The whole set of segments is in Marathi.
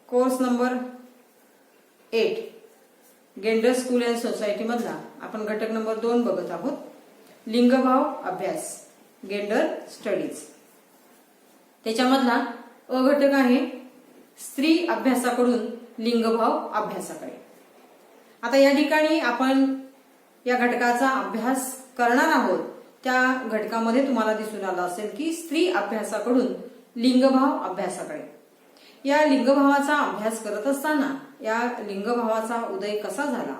Course number 8 gander school and society मधला आपण घटक नंबर 2 बघत आहोत. लिंगभाव अभ्यास, गेंडर स्टडीज. त्याच्यामधला अ घटक आहे स्त्री अभ्यासाकडून लिंगभाव अभ्यासाकडे. आता या ठिकाणी आपण या घटकाचा अभ्यास करणार आहोत. त्या घटकामध्ये तुम्हाला दिसून आलं असेल की स्त्री अभ्यासाकडून लिंगभाव अभ्यासाकडे. या लिंगभावाचा अभ्यास करत असताना या लिंगभावाचा उदय कसा झाला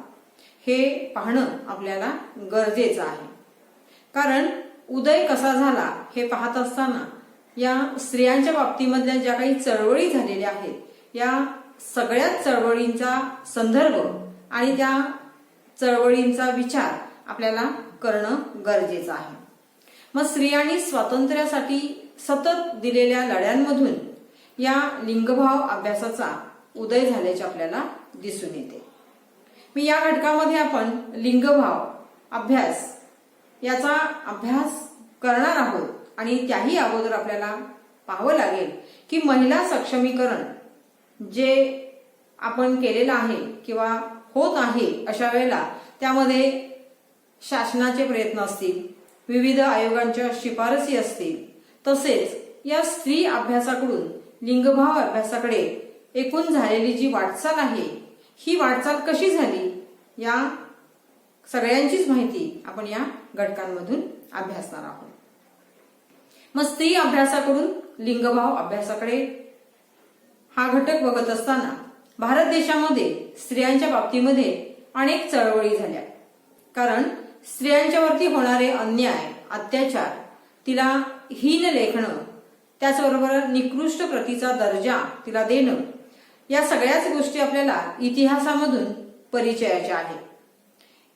हे पाहणं आपल्याला गरजेचं आहे. कारण उदय कसा झाला हे पाहत असताना या स्त्रियांच्या बाबतीमधल्या ज्या काही चळवळी झालेल्या आहेत या सगळ्याच चळवळींचा संदर्भ आणि त्या चळवळींचा विचार आपल्याला करणं गरजेचं आहे. मग स्त्रियांनी स्वातंत्र्यासाठी सतत दिलेल्या लढ्यांमधून या लिंगभाव अभ्यासाचा उदय झाल्याचे आपल्याला दिसून येते. मी या घटकामध्ये आपण लिंगभाव अभ्यास याचा अभ्यास करणार आहोत आणि त्याही अगोदर आपल्याला पाहावं लागेल की महिला सक्षमीकरण जे आपण केलेलं आहे किंवा होत आहे अशा वेळेला त्यामध्ये शासनाचे प्रयत्न असतील, विविध आयोगांच्या शिफारसी असतील, तसेच या स्त्री अभ्यासाकडून लिंगभाव अभ्यासाकडे एकूण झालेली जी वाटचाल आहे ही वाटचाल कशी झाली या सगळ्यांचीच माहिती आपण या घटकांमधून अभ्यासणार आहोत. मग स्त्री अभ्यासाकडून लिंगभाव अभ्यासाकडे हा घटक बघत असताना भारत देशामध्ये स्त्रियांच्या बाबतीमध्ये अनेक चळवळी झाल्या. कारण स्त्रियांच्यावरती होणारे अन्याय, अत्याचार, तिला हीन लेखणं, त्याचबरोबर निकृष्ट प्रतीचा दर्जा तिला देणं या सगळ्याच गोष्टी आपल्याला इतिहासामधून परिचयाच्या आहेत.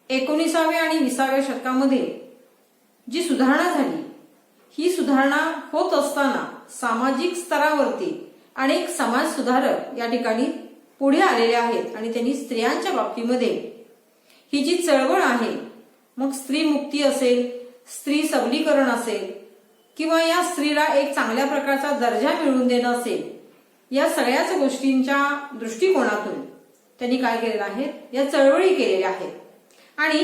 19व्या आणि 20व्या शतकामध्ये जी सुधारणा झाली ही सुधारणा होत असताना सामाजिक स्तरावरती अनेक समाज सुधारक या ठिकाणी पुढे आलेले आहेत आणि त्यांनी स्त्रियांच्या बाबतीमध्ये ही जी चळवळ आहे, मग स्त्री मुक्ती असेल, स्त्री सबलीकरण असेल किंवा या स्त्रीला एक चांगल्या प्रकारचा दर्जा मिळवून देणं असेल, या सगळ्याच गोष्टींच्या दृष्टिकोनातून त्यांनी काय केलेलं आहे, या चळवळी केलेल्या आहेत. आणि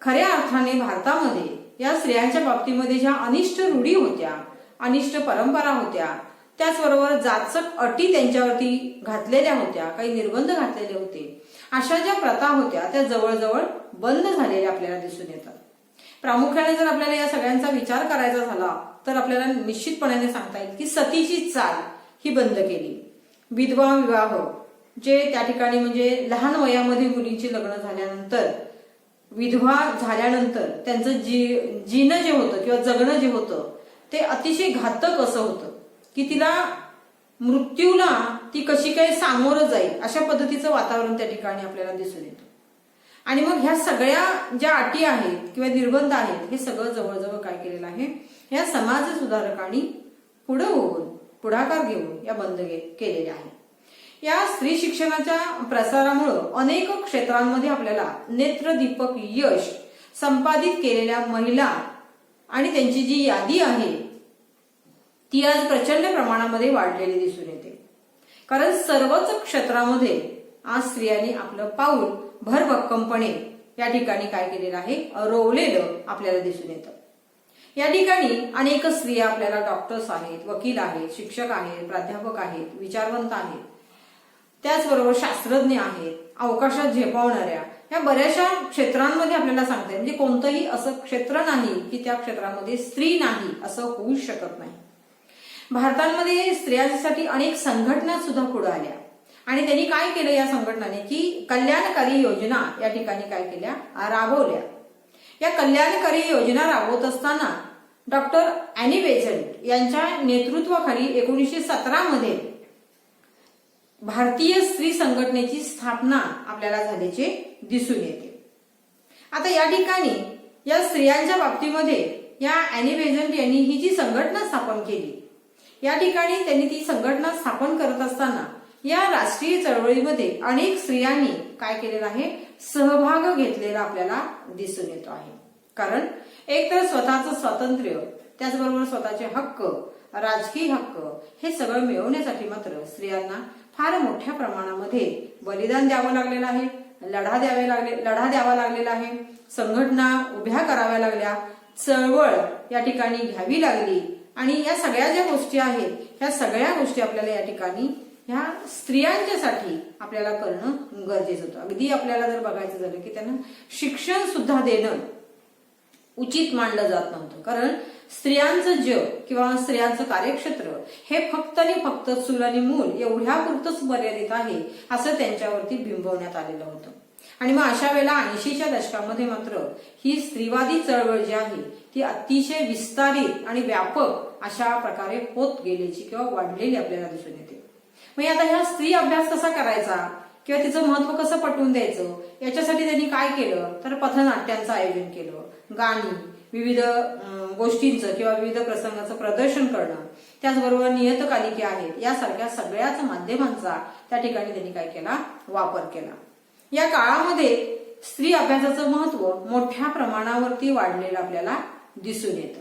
खऱ्या अर्थाने भारतामध्ये या स्त्रियांच्या बाबतीमध्ये ज्या अनिष्ट रूढी होत्या, अनिष्ट परंपरा होत्या, त्याचबरोबर जाचक अटी त्यांच्यावरती घातलेल्या होत्या, काही निर्बंध घातलेले होते, अशा ज्या प्रथा होत्या त्या जवळजवळ बंद झालेल्या आपल्याला दिसून येतात. प्रामुख्याने जर आपल्याला या सगळ्यांचा विचार करायचा झाला तर आपल्याला निश्चितपणाने सांगता येईल की सतीची चाल ही बंद केली. विधवा विवाह जे त्या ठिकाणी म्हणजे लहान वयामध्ये मुलींची लग्न झाल्यानंतर, विधवा झाल्यानंतर त्यांचं जीणं जे होतं किंवा जगणं जे होतं ते अतिशय घातक असं होतं की तिला मृत्यूला ती कशी काय सामोरं जाईल अशा पद्धतीचं वातावरण त्या ठिकाणी आपल्याला दिसून येतं. आणि मग ह्या सगळ्या ज्या अटी आहेत किंवा निर्बंध आहेत हे सगळं जवळजवळ काय केलेलं आहे, या समाज सुधारकांनी पुढे होऊन पुढाकार घेऊन या बंद केलेल्या आहेत. या स्त्री शिक्षणाच्या प्रसारामुळं अनेक क्षेत्रांमध्ये आपल्याला नेत्रदीपक यश संपादित केलेल्या महिला आणि त्यांची जी यादी आहे ती आज प्रचंड प्रमाणामध्ये वाढलेली दिसून येते. कारण सर्वच क्षेत्रामध्ये आज स्त्रियांनी आपलं पाऊल भरभक्कमपणे या ठिकाणी काय केलेलं आहे, रोवलेलं आपल्याला दिसून येतं. या ठिकाणी अनेक स्त्रिया आपल्याला डॉक्टर्स आहेत, वकील आहेत, शिक्षक आहेत, प्राध्यापक आहेत, विचारवंत आहेत, त्याचबरोबर शास्त्रज्ञ आहेत, अवकाशात झेपावणाऱ्या या बऱ्याचशा क्षेत्रांमध्ये आपल्याला सांगता येईल. म्हणजे कोणतंही असं क्षेत्र नाही की त्या क्षेत्रामध्ये स्त्री नाही असं होऊ शकत नाही. भारतामध्ये स्त्रियांसाठी अनेक संघटना सुद्धा पुढे आल्या आणि त्यांनी काय केलं या संघटनाने की कल्याणकारी योजना या ठिकाणी काय केल्या, राबवल्या. या कल्याणकारी योजना राबवत असताना डॉक्टर ॲनी बेझंट यांच्या नेतृत्वाखाली 1917 मध्ये भारतीय स्त्री संघटनेची स्थापना आपल्याला झाल्याचे दिसून येते. आता या ठिकाणी या स्त्रियांच्या बाबतीमध्ये या ॲनी बेझंट यांनी ही जी संघटना स्थापन केली, या ठिकाणी त्यांनी ती संघटना स्थापन करत असताना या राष्ट्रीय चळवळीमध्ये अनेक स्त्रियांनी काय केलेलं आहे, सहभाग घेतलेला आपल्याला दिसून येतो आहे. कारण एक तर स्वतःचं स्वातंत्र्य, त्याचबरोबर स्वतःचे हक्क, राजकीय हक्क हे सगळं मिळवण्यासाठी मात्र स्त्रियांना फार मोठ्या प्रमाणामध्ये बलिदान द्यावं लागलेलं आहे, लढा द्यावा लागलेला आहे, संघटना उभ्या कराव्या लागल्या, चळवळ या ठिकाणी घ्यावी लागली आणि या सगळ्या ज्या गोष्टी आहेत ह्या सगळ्या गोष्टी आपल्याला या ठिकाणी ह्या स्त्रियांच्यासाठी आपल्याला करणं गरजेचं होतं. अगदी आपल्याला जर बघायचं झालं की त्यांना शिक्षण सुद्धा देणं उचित मानलं जात नव्हतं, कारण स्त्रियांचं जग किंवा स्त्रियांचं कार्यक्षेत्र हे फक्त आणि फक्त चूल आणि मूल एवढ्या पुरतच मर्यादित आहे असं त्यांच्यावरती बिंबवण्यात आलेलं होतं. आणि मग अशा वेळेला 80च्या दशकामध्ये मात्र ही स्त्रीवादी चळवळ जी आहे ती अतिशय विस्तारित आणि व्यापक अशा प्रकारे होत गेल्याची किंवा वाढलेली आपल्याला दिसून येते. मग आता ह्या स्त्री अभ्यास कसा करायचा किंवा तिचं महत्व कसं पटवून द्यायचं याच्यासाठी त्यांनी काय केलं तर पथनाट्यांचं आयोजन केलं, गाणी, विविध गोष्टींचं किंवा विविध प्रसंगाचं प्रदर्शन करणं, त्याचबरोबर नियतकालिके आहेत यासारख्या सगळ्याच माध्यमांचा त्या ठिकाणी त्यांनी काय केला वापर केला. या काळामध्ये स्त्री अभ्यासाचं महत्व मोठ्या प्रमाणावरती वाढलेलं आपल्याला दिसून येतं.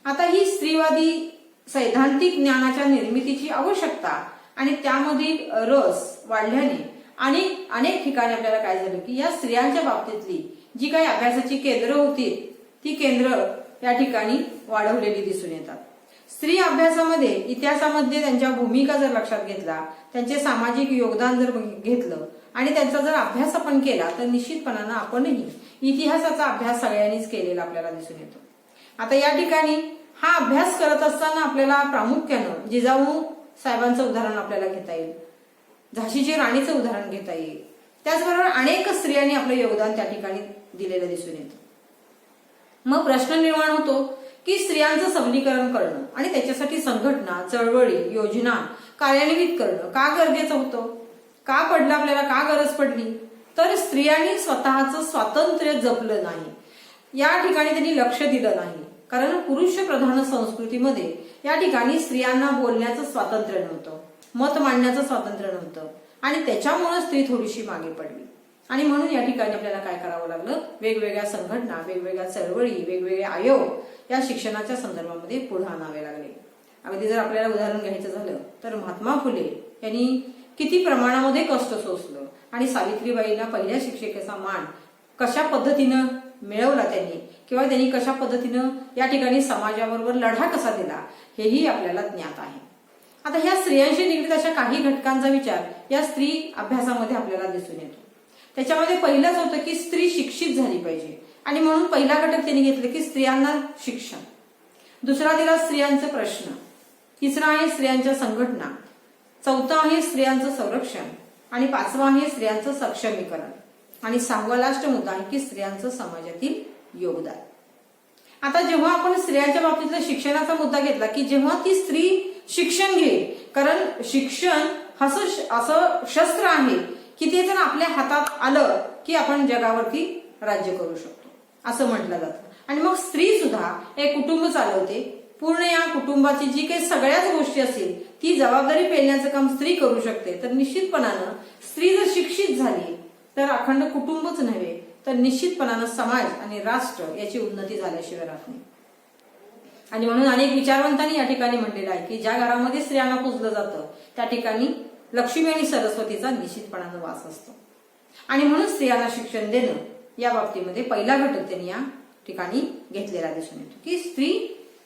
आता ही स्त्रीवादी सैद्धांतिक ज्ञानाच्या निर्मितीची आवश्यकता आणि त्यामधील रस वाढल्याने आणि अनेक ठिकाणी आपल्याला काय झालं की या स्त्रियांच्या बाबतीतली जी काही अभ्यासाची केंद्र होती ती केंद्र या ठिकाणी वाढवलेली दिसून येतात. स्त्री अभ्यासामध्ये इतिहासामध्ये त्यांच्या भूमिका जर लक्षात घेतला, त्यांचे सामाजिक योगदान जर घेतलं आणि त्यांचा जर अभ्यास आपण केला तर निश्चितपणानं आपणही इतिहासाचा अभ्यास सगळ्यांनीच केलेला आपल्याला दिसून येतो. आता या ठिकाणी हा अभ्यास करत असताना आपल्याला प्रामुख्यानं जिजाऊ साहेबांचं उदाहरण आपल्याला घेता येईल, झाशीची राणीचं उदाहरण घेता येईल, त्याचबरोबर अनेक स्त्रियांनी आपलं योगदान त्या ठिकाणी दिलेलं दिसून येतं. मग प्रश्न निर्माण होतो की स्त्रियांचं सबलीकरण करणं आणि त्याच्यासाठी संघटना, चळवळी, योजना कार्यान्वित करणं का गरजेचं होतं, का पडलं, आपल्याला का गरज पडली, तर स्त्रियांनी स्वतःचं स्वातंत्र्य जपलं नाही, या ठिकाणी त्यांनी लक्ष दिलं नाही. कारण पुरुष प्रधान संस्कृतीमध्ये या ठिकाणी स्त्रियांना बोलण्याचं स्वातंत्र्य नव्हतं, मत मांडण्याचं स्वातंत्र्य नव्हतं आणि त्याच्यामुळे स्त्री थोडीशी मागे पडली. आणि म्हणून या ठिकाणी आपल्याला काय करावं लागलं, वेगवेगळ्या संघटना, वेगवेगळ्या चळवळी, वेगवेगळे आयोग या शिक्षणाच्या संदर्भामध्ये पुढे आणावे लागले. अगदी जर आपल्याला उदाहरण घ्यायचं झालं तर महात्मा फुले यांनी किती प्रमाणामध्ये कष्ट सोसलं आणि सावित्रीबाईंना पहिल्या शिक्षिकेचा मान कशा पद्धतीनं मिळवला त्यांनी किंवा त्यांनी कशा पद्धतीनं या ठिकाणी समाजाबरोबर लढा कसा दिला हेही आपल्याला ज्ञात आहे. आता ह्या स्त्रियांशी निगडीत अशा काही घटकांचा विचार या स्त्री अभ्यासामध्ये आपल्याला दिसून येतो. त्याच्यामध्ये पहिलंच होतं की स्त्री शिक्षित झाली पाहिजे आणि म्हणून पहिला घटक त्यांनी घेतलं की स्त्रियांना शिक्षण, दुसरा दिला स्त्रियांचे प्रश्न, तिसरा आहे स्त्रियांच्या संघटना, चौथा आहे स्त्रियांचं संरक्षण आणि पाचवा आहे स्त्रियांचं सक्षमीकरण आणि सहावा लास्ट मुद्दा आहे की स्त्रियांचं समाजातील योगदान. आता जेव्हा आपण स्त्रियांच्या बाबतीतला शिक्षणाचा मुद्दा घेतला की जेव्हा ती स्त्री शिक्षण घेईल, कारण शिक्षण असं शस्त्र आहे की ते जर आपल्या हातात आलं की आपण जगावरती राज्य करू शकतो असं म्हटलं जातं. आणि मग स्त्री सुद्धा एक कुटुंब चालवते, पूर्ण या कुटुंबाची जी काही सगळ्याच गोष्टी असतील ती जबाबदारी पेलण्याचं काम स्त्री करू शकते. तर निश्चितपणानं स्त्री जर शिक्षित झाली तर अखंड कुटुंबच नव्हे तर निश्चितपणानं समाज आणि राष्ट्र याची उन्नती झाल्याशिवाय राहत नाही. आणि म्हणून अनेक विचारवंतांनी या ठिकाणी म्हटलेलं आहे की ज्या घरामध्ये स्त्रियांना पूजलं जातं त्या ठिकाणी लक्ष्मी आणि सरस्वतीचा निश्चितपणानं वास असतो. आणि म्हणून स्त्रियांना शिक्षण देणं या बाबतीमध्ये पहिला घटक त्यांनी या ठिकाणी घेतलेला दिसून येतो की स्त्री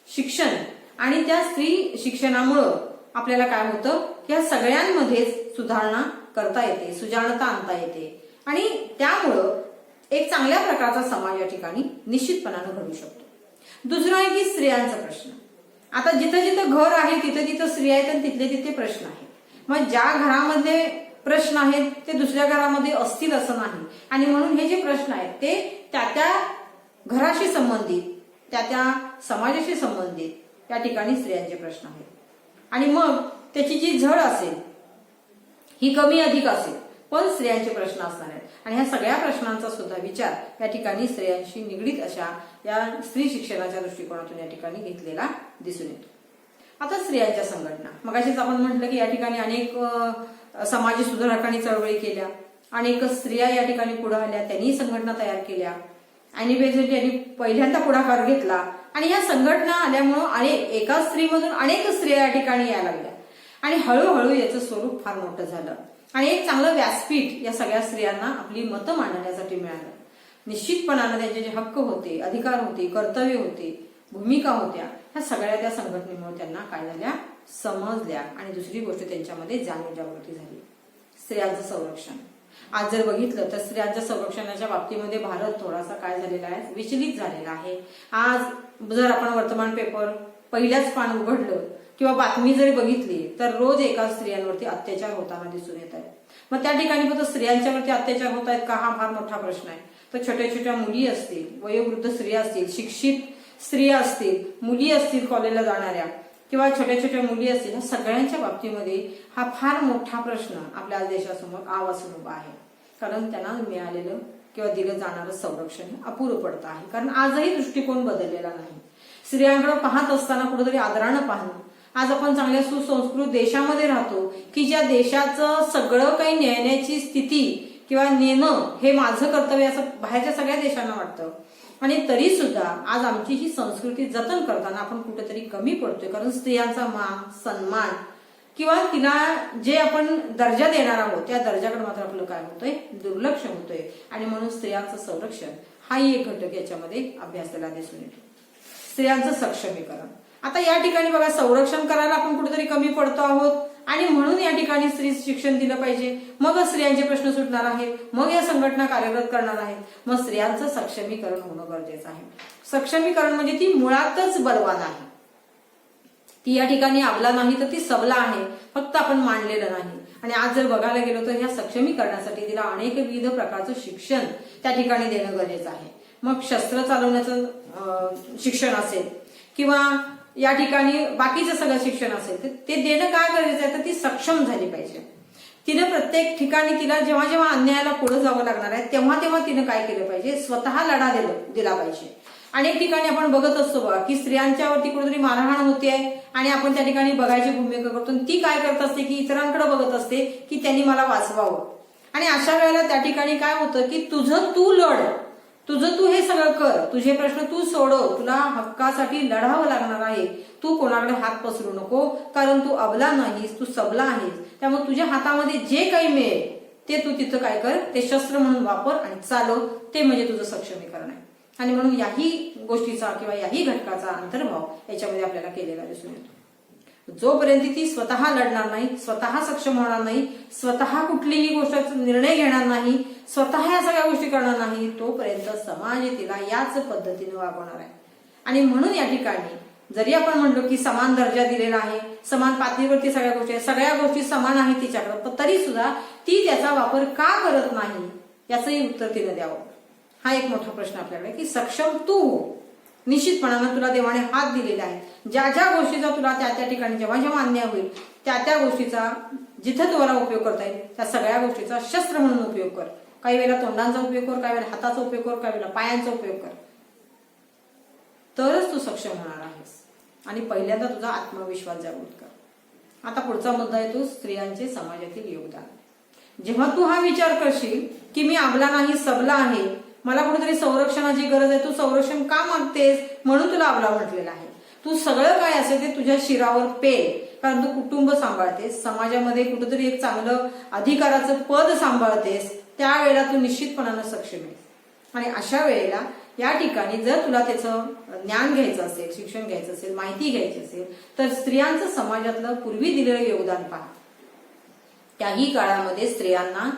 शिक्षण आणि त्या स्त्री शिक्षणामुळं आपल्याला काय होतं या सगळ्यांमध्येच सुधारणा करता येते, सुजाणता आणता येते आणि त्यामुळं एक चांगल्या प्रकारचा समाज या ठिकाणी निश्चितपणानं घडू शकतो. दुसरं आहे की स्त्रियांचा प्रश्न. आता जिथं जिथं घर आहे तिथं तिथं स्त्री आहेत आणि तिथले तिथे प्रश्न आहेत. मग ज्या घरामध्ये प्रश्न आहेत ते दुसऱ्या घरामध्ये असतील असं नाही आणि म्हणून हे जे प्रश्न आहेत ते त्या घराशी संबंधित, त्या समाजाशी संबंधित या ठिकाणी स्त्रियांचे प्रश्न आहेत. आणि मग त्याची जी झळ असेल ही कमी अधिक असेल पण स्त्रियांचे प्रश्न असणार आहेत आणि ह्या सगळ्या प्रश्नांचा सुद्धा विचार या ठिकाणी स्त्रियांशी निगडीत अशा या स्त्री शिक्षणाच्या दृष्टिकोनातून या ठिकाणी घेतलेला दिसून येतो. आता स्त्रियांच्या संघटना, मगाशीच आपण म्हटलं की या ठिकाणी अनेक समाज सुधारकांनी चळवळी केल्या, अनेक स्त्रिया या ठिकाणी पुढे आल्या, त्यांनी संघटना तयार केल्या. अॅनी बेझंट यांनी पहिल्यांदा पुढाकार घेतला आणि या संघटना आल्यामुळं एका स्त्रीमधून अनेक स्त्रिया या ठिकाणी यायला लागल्या आणि हळूहळू याचं स्वरूप फार मोठं झालं आणि एक चांगलं व्यासपीठ या सगळ्या स्त्रियांना आपली मतं मांडण्यासाठी मिळालं. निश्चितपणानं त्यांचे जे हक्क होते, अधिकार होते, कर्तव्य होते, भूमिका होत्या, ह्या सगळ्या त्या संघटनेमुळे त्यांना काय झाल्या, समजल्या. आणि दुसरी गोष्ट त्यांच्यामध्ये जाणीव जागृती झाली. स्त्रियांचं संरक्षण आज जर बघितलं तर स्त्रियांच्या संरक्षणाच्या बाबतीमध्ये भारत थोडासा काय झालेला आहे, विचलित झालेला आहे. आज जर आपण वर्तमान पेपर पहिल्याच पान उघडलं किंवा बातमी जरी बघितली तर रोज एका स्त्रियांवरती अत्याचार होताना दिसून येत आहेत. मग त्या ठिकाणी फक्त स्त्रियांच्यावरती अत्याचार होत आहेत का, हा फार मोठा प्रश्न आहे. तर छोट्या छोट्या मुली असतील, वयोवृद्ध स्त्रिया असतील, शिक्षित स्त्रिया असतील, मुली असतील कॉलेजला जाणाऱ्या किंवा छोट्या छोट्या मुली असतील, ह्या सगळ्यांच्या बाबतीमध्ये हा फार मोठा प्रश्न आपल्या देशासमोर आवासून उभा आहे. कारण त्यांना मिळालेलं किंवा दिलं जाणारं संरक्षण हे अपुरं पडतं आहे. कारण आजही दृष्टिकोन बदललेला नाही. स्त्रियांकडे पाहत असताना कुठेतरी आदरानं पाहणं. आज आपण चांगल्या सुसंस्कृत देशामध्ये राहतो की ज्या देशाचं सगळं काही नेण्याची स्थिती किंवा नेणं हे माझं कर्तव्य असं बाहेरच्या सगळ्या देशांना वाटतं. आणि तरी सुद्धा आज आमची ही संस्कृती जतन करताना आपण कुठेतरी कमी पडतोय. कारण स्त्रियांचा मान, सन्मान किंवा तिला जे आपण दर्जा देणार आहोत त्या दर्जाकडे मात्र आपलं काय होतंय, दुर्लक्ष होतोय. आणि म्हणून स्त्रियांचं संरक्षण हाही एक घटक याच्यामध्ये अभ्यासाला दिसून येतो. स्त्रियांचं सक्षमीकरण. आता या ठिकाणी बघा, संरक्षण करायला आपण कुठेतरी कमी पडतो आहोत आणि म्हणून या ठिकाणी स्त्री शिक्षण दिलं पाहिजे, मग स्त्रियांचे प्रश्न सुटणार आहेत, मग या संघटना कार्यरत करणार आहेत. मग स्त्रियांचं सक्षमीकरण होणं गरजेचं आहे. सक्षमीकरण म्हणजे ती मुळातच बलवान आहे, ती या ठिकाणी अबला नाही तर ती सबला आहे, फक्त आपण मांडलेलं नाही. आणि आज जर बघायला गेलो तर या सक्षमीकरणासाठी तिला अनेक विविध प्रकारचं शिक्षण त्या ठिकाणी देणं गरजेचं आहे. मग शस्त्र चालवण्याचं शिक्षण असेल किंवा या ठिकाणी बाकीचं सगळं शिक्षण असेल तर ते देणं काय गरजेचं आहे, तर ती सक्षम झाली पाहिजे. तिनं प्रत्येक ठिकाणी तिला जेव्हा जेव्हा अन्यायाला पुढे जावं लागणार आहे तेव्हा तेव्हा तिनं काय केलं पाहिजे, स्वतः लढा दिला पाहिजे. अनेक ठिकाणी आपण बघत असतो बघा की स्त्रियांच्यावरती कुठेतरी मारहाण होते आणि आपण त्या ठिकाणी बघायची भूमिका करतो. ती काय करत असते की इतरांकडे बघत असते की त्यांनी मला वाचवावं. आणि अशा वेळेला त्या ठिकाणी काय होतं की तुझं तू लढ, तुझं तू हे सगळं कर, तुझे प्रश्न तू सोडव, तुला हक्कासाठी लढावं लागणार आहे. तू कोणाकडे हात पसरू नको, कारण तू अबला नाहीस, तू सबला आहेस. त्यामुळे तुझ्या हातामध्ये जे काही मिळेल ते तू तिथं काय कर, ते शस्त्र म्हणून वापर आणि चालव. ते म्हणजे तुझं सक्षमीकरण आहे. आणि म्हणून याही गोष्टीचा किंवा याही घटकाचा अंतर्भाव याच्यामध्ये आपल्याला केलेला दिसून येतो. जोपर्यंत ती स्वतः लढणार नाही, स्वतः सक्षम होणार नाही, स्वतः कुठलीही गोष्टीचा निर्णय घेणार नाही, स्वतः या सगळ्या गोष्टी करणार नाही, तोपर्यंत समाज तिला याच पद्धतीने वागवणार आहे. आणि म्हणून या ठिकाणी जरी आपण म्हणलो की समान दर्जा दिलेला आहे, समान पातळीवरती सगळ्या गोष्टी आहेत, सगळ्या गोष्टी समान आहेत तिच्याकडे, पण तरी सुद्धा ती त्याचा वापर का करत नाही याचंही उत्तर तिने द्यावं. हा एक मोठा प्रश्न आपल्याकडे की सक्षम तू हो. निश्चितपणानं तुला देवाने हात दिलेला आहे. ज्या ज्या गोष्टीचा तुला त्या त्या ठिकाणी जेव्हा जेव्हा अन्याय होईल त्या त्या गोष्टीचा जिथं तुम्हाला उपयोग करता येईल त्या सगळ्या गोष्टीचा शस्त्र म्हणून उपयोग कर. काही वेळेला तोंडांचा उपयोग कर, काही वेळेला हाताचा उपयोग कर, काही वेळेला पायांचा उपयोग कर. तरच तू सक्षम होणार आहेस. आणि पहिल्यांदा तुझा आत्मविश्वास जागृत कर. आता पुढचा मुद्दा येतो स्त्रियांचे समाजातील योगदान. जेव्हा तू हा विचार करशील की मी अबला नाही सबला आहे, मला कुठेतरी संरक्षणाची गरज आहे, तू संरक्षण का मागतेस म्हणून तुला अबला म्हटलेलं आहे. तू सगळं काय असेल ते तुझ्या शिरावर पेल, कारण तू कुटुंब सांभाळतेस, समाजामध्ये कुठेतरी एक चांगलं अधिकाराचं पद सांभाळतेस, त्यावेळेला तू निश्चितपणानं सक्षम आहेस. आणि अशा वेळेला या ठिकाणी जर तुला त्याचं ज्ञान घ्यायचं असेल, शिक्षण घ्यायचं असेल, माहिती घ्यायची असेल तर स्त्रियांचं समाजातलं पूर्वी दिलेलं योगदान पहा. त्याही काळामध्ये स्त्रियांना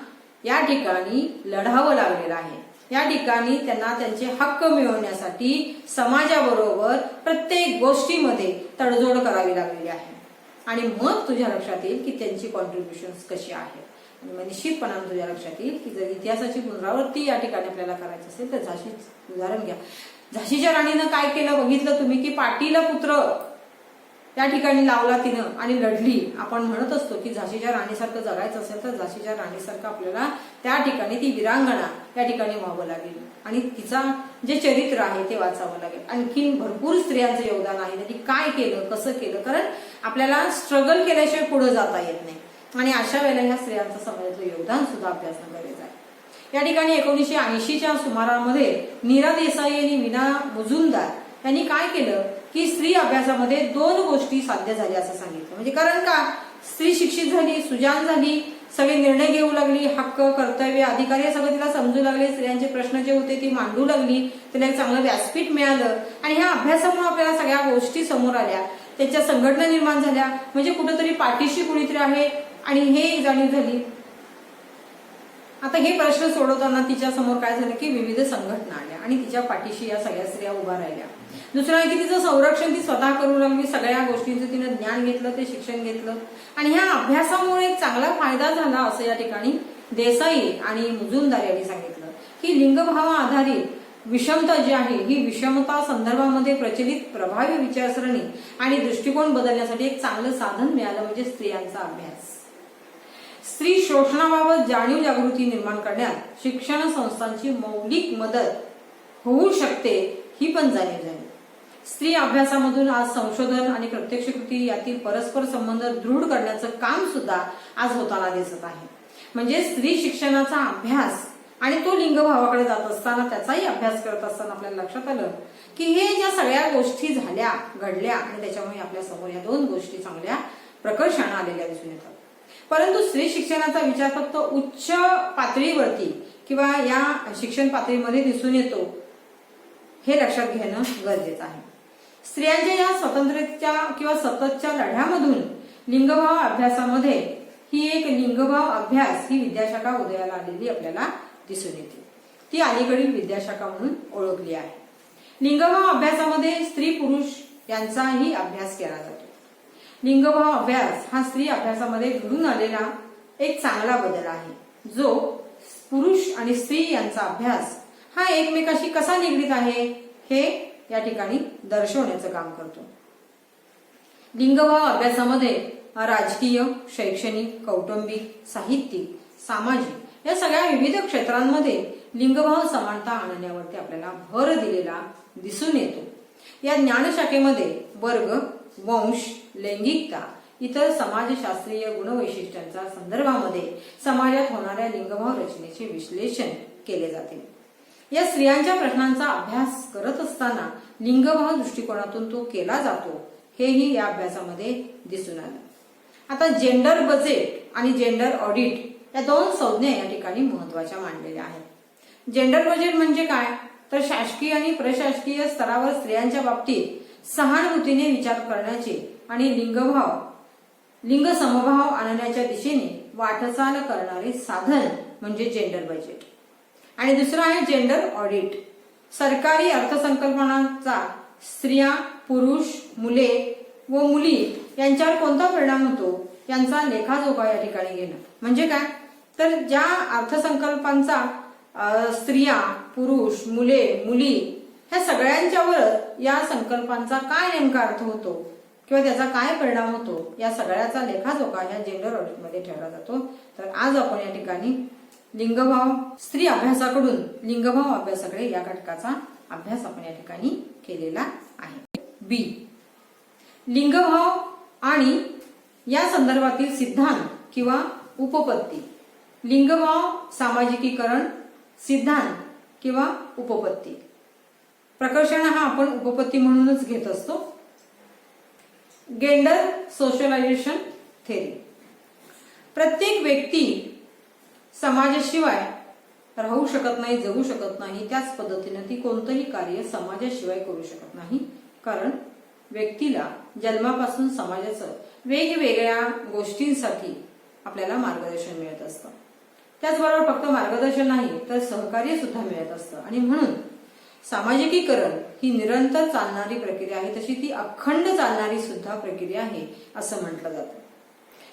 या ठिकाणी लढावं लागलेलं आहे. या ठिकाणी त्यांना त्यांचे हक्क मिळवण्यासाठी समाजाबरोबर प्रत्येक गोष्टीमध्ये तडजोड करावी लागलेली आहे. आणि मग तुझ्या लक्षात येईल की त्यांची कॉन्ट्रीब्युशन्स कशी आहे. आणि मग निश्चितपणाने तुझ्या लक्षात येईल की जर इतिहासाची पुनरावृत्ती या ठिकाणी आपल्याला करायची असेल तर झाशीचं उदाहरण घ्या. झाशीच्या राणीनं काय केलं बघितलं तुम्ही की पाटीला पुत्र त्या ठिकाणी लावला तिनं आणि लढली. आपण म्हणत असतो की झाशीच्या राणीसारखं जगायचं असेल तर झाशीच्या राणीसारखं आपल्याला त्या ठिकाणी ती विरांगणा त्या ठिकाणी व्हावं लागेल आणि तिचा जे चरित्र आहे ते वाचावं लागेल. आणखीन भरपूर स्त्रियांचं योगदान आहे, त्यांनी काय केलं, कसं केलं, कारण आपल्याला स्ट्रगल केल्याशिवाय पुढे जाता येत नाही. आणि अशा वेळेला ह्या स्त्रियांचं समाजाचं योगदान सुद्धा अभ्यासणं गरजेचं आहे. या ठिकाणी 1980च्या सुमारामध्ये नीरा देसाई आणि वीणा मुजुमदार यांनी काय केलं की स्त्री अभ्यासामध्ये 2 गोष्टी साध्य झाल्या असं सांगितलं. म्हणजे कारण का, स्त्री शिक्षित झाली, सुजाण झाली, सगळे निर्णय घेऊ लागली, हक्क, कर्तव्य, अधिकार हे सगळं तिला समजू लागले, स्त्रियांचे प्रश्न जे होते ती मांडू लागली, तिला एक चांगलं व्यासपीठ मिळालं आणि ह्या अभ्यासामुळे आपल्याला सगळ्या गोष्टी समोर आल्या, त्याच्या संघटना निर्माण झाल्या, म्हणजे कुठेतरी पाठीशी कुणीतरी आहे आणि हे जाणीव झाली. आता हे प्रश्न सोडवताना तिच्या समोर काय झालं की विविध संघटना आल्या आणि तिच्या पाठीशी या सगळ्या स्त्रिया उभा राहिल्या. दुसरं आहे की तिचं संरक्षण ती स्वतः करू लागली, सगळ्या गोष्टींचं तिनं ज्ञान घेतलं, ते शिक्षण घेतलं आणि ह्या अभ्यासामुळे एक चांगला फायदा झाला असं या ठिकाणी देसाई आणि मुजुमदार यांनी सांगितलं की लिंगभाव आधारित विषमता जी आहे ही विषमता संदर्भामध्ये प्रचलित प्रभावी विचारसरणी आणि दृष्टिकोन बदलण्यासाठी एक चांगलं साधन मिळालं म्हणजे स्त्रियांचा अभ्यास. स्त्री शोषणाबाबत जाणीव जागृती निर्माण करण्यात शिक्षण संस्थांची मौलिक मदत होऊ शकते ही पण जाणीव झाली. स्त्री अभ्यासामधून आज संशोधन आणि प्रत्यक्ष कृती यातील परस्पर संबंध दृढ करण्याचं काम सुद्धा आज होताना दिसत आहे. म्हणजे स्त्री शिक्षणाचा अभ्यास आणि तो लिंगभावाकडे जात असताना त्याचाही अभ्यास करत असताना आपल्याला लक्षात आलं की हे ज्या सगळ्या गोष्टी झाल्या, घडल्या आणि त्याच्यामुळे आपल्या समोर या दोन गोष्टी चांगल्या प्रकर्षाने आलेल्या दिसून येतात. परंतु स्त्री शिक्षणाचा विचार फक्त उच्च पातळीवरती किंवा या शिक्षण पातळीमध्ये दिसून येतो हे लक्षात घेणं गरजेचं आहे. स्त्रियांच्या या स्वतंत्रतेच्या किंवा सततच्या लढ्यामधून लिंगभाव अभ्यासामध्ये ही एक लिंगभाव अभ्यास ही विद्याशाखा उदयाला आलेली आपल्याला दिसून येते. ती अलीकडील विद्याशाखा म्हणून ओळखली आहे. लिंगभाव अभ्यासामध्ये स्त्री पुरुष यांचाही अभ्यास केला जातो. लिंगभाव अभ्यास हा स्त्री अभ्यासामध्ये घडून आलेला एक चांगला बदल आहे, जो पुरुष आणि स्त्री यांचा अभ्यास हा एकमेकाशी कसा निगडीत आहे हे या ठिकाणी दर्शवण्याचं काम करतो. लिंगभाव अभ्यासामध्ये राजकीय, शैक्षणिक, कौटुंबिक, साहित्यिक, सामाजिक या सगळ्या विविध क्षेत्रांमध्ये लिंगभाव समानता आणण्यावरती आपल्याला भर दिलेला दिसून येतो. या ज्ञानशाखेमध्ये वर्ग, वंश, लैंगिकता, इतर समाजशास्त्रीय गुणवैशिष्ट्यांच्या संदर्भामध्ये समाजात होणाऱ्या लिंगभाव रचनेचे विश्लेषण केले जाते. या स्त्रियांच्या प्रश्नांचा अभ्यास करत असताना लिंगभाव दृष्टिकोनातून तो केला जातो हेही या अभ्यासामध्ये दिसून आलं. आता जेंडर बजेट आणि जेंडर ऑडिट या दोन संज्ञा या ठिकाणी महत्वाच्या मानलेल्या आहेत. जेंडर बजेट म्हणजे काय तर शासकीय आणि प्रशासकीय स्तरावर स्त्रियांच्या बाबतीत सहानुभूतीने विचार करण्याचे आणि लिंग समभाव आणण्याच्या दिशेने वाटचाल करणारे साधन म्हणजे जेंडर बजेट. आणि दुसरं आहे जेंडर ऑडिट. सरकारी अर्थसंकल्पनांचा स्त्रिया, पुरुष, मुले व मुली यांच्यावर कोणता परिणाम होतो यांचा लेखाजोखा या ठिकाणी घेणं. म्हणजे काय तर ज्या अर्थसंकल्पांचा स्त्रिया, पुरुष, मुले, मुली ह्या सगळ्यांच्यावर या संकल्पांचा काय नेमका अर्थ होतो किंवा त्याचा काय परिणाम होतो या सगळ्याचा लेखाजोखा या जेंडर ऑडिटमध्ये ठेवला जातो. तर आज आपण या ठिकाणी लिंगभाव स्त्री अभ्यासाकडून लिंगभाव अभ्यासाकडे या घटकाचा अभ्यास आपण या ठिकाणी केलेला आहे. बी, लिंगभाव आणि या संदर्भातील सिद्धांत किंवा उपपत्ती. लिंगभाव सामाजिकीकरण, सिद्धांत किंवा उपपत्ती. प्रकर्षण हा आपण उपपत्ती म्हणूनच घेत असतो. Gender socialisation theory. प्रत्येक व्यक्ती समाजाशिवाय राहू शकत नाही, जगू शकत नाही. त्याच पद्धतीने ती कोणतंही कार्य समाजाशिवाय करू शकत नाही. कारण व्यक्तीला जन्मापासून समाजाचं वेगवेगळ्या गोष्टींसाठी आपल्याला मार्गदर्शन मिळत असतं. त्याचबरोबर फक्त मार्गदर्शन नाही तर सहकार्य सुद्धा मिळत असतं. आणि म्हणून सामाजिकीकरण ही निरंतर चालणारी प्रक्रिया आहे, तशी ती अखंड चालणारी सुद्धा प्रक्रिया आहे असं म्हटलं जातं.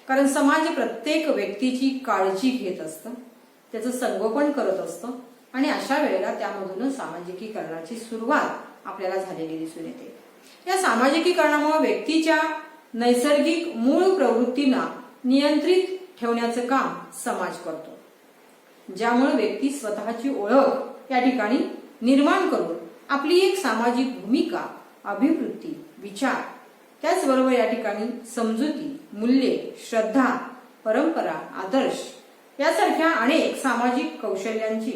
कारण समाज प्रत्येक व्यक्तीची काळजी घेत असतं, त्याचं संगोपन करत असतं आणि अशा वेळेला त्यामधूनच सामाजिकीकरणाची सुरुवात आपल्याला झालेली दिसून येते. या सामाजिकीकरणामुळे व्यक्तीच्या नैसर्गिक मूळ प्रवृत्तींना नियंत्रित ठेवण्याचं काम समाज करतो, ज्यामुळे व्यक्ती स्वतःची ओळख या ठिकाणी निर्माण करून आपली एक सामाजिक भूमिका, अभिवृत्ती, विचार, त्याचबरोबर या ठिकाणी समजुती, मूल्ये, श्रद्धा, परंपरा, आदर्श यासारख्या अनेक सामाजिक कौशल्यांची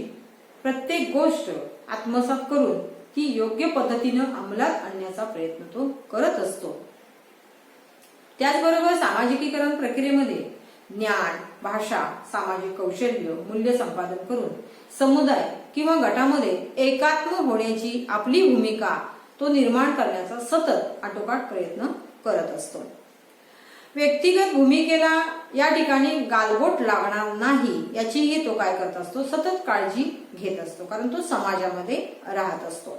प्रत्येक गोष्ट आत्मसात करून ती योग्य पद्धतीनं अंमलात आणण्याचा प्रयत्न तो करत असतो. त्याचबरोबर सामाजिकीकरण प्रक्रियेमध्ये ज्ञान, भाषा, सामाजिक कौशल्य, मूल्य संपादन करून समुदाय किंवा गटामध्ये एकात्म होण्याची आपली भूमिका तो निर्माण करण्याचा सतत आटोकाट प्रयत्न करत असतो. व्यक्तिगत भूमिकेला या ठिकाणी गालबोट लागणार नाही याचीही तो काय करत असतो, सतत काळजी घेत असतो, कारण तो समाजामध्ये राहत असतो.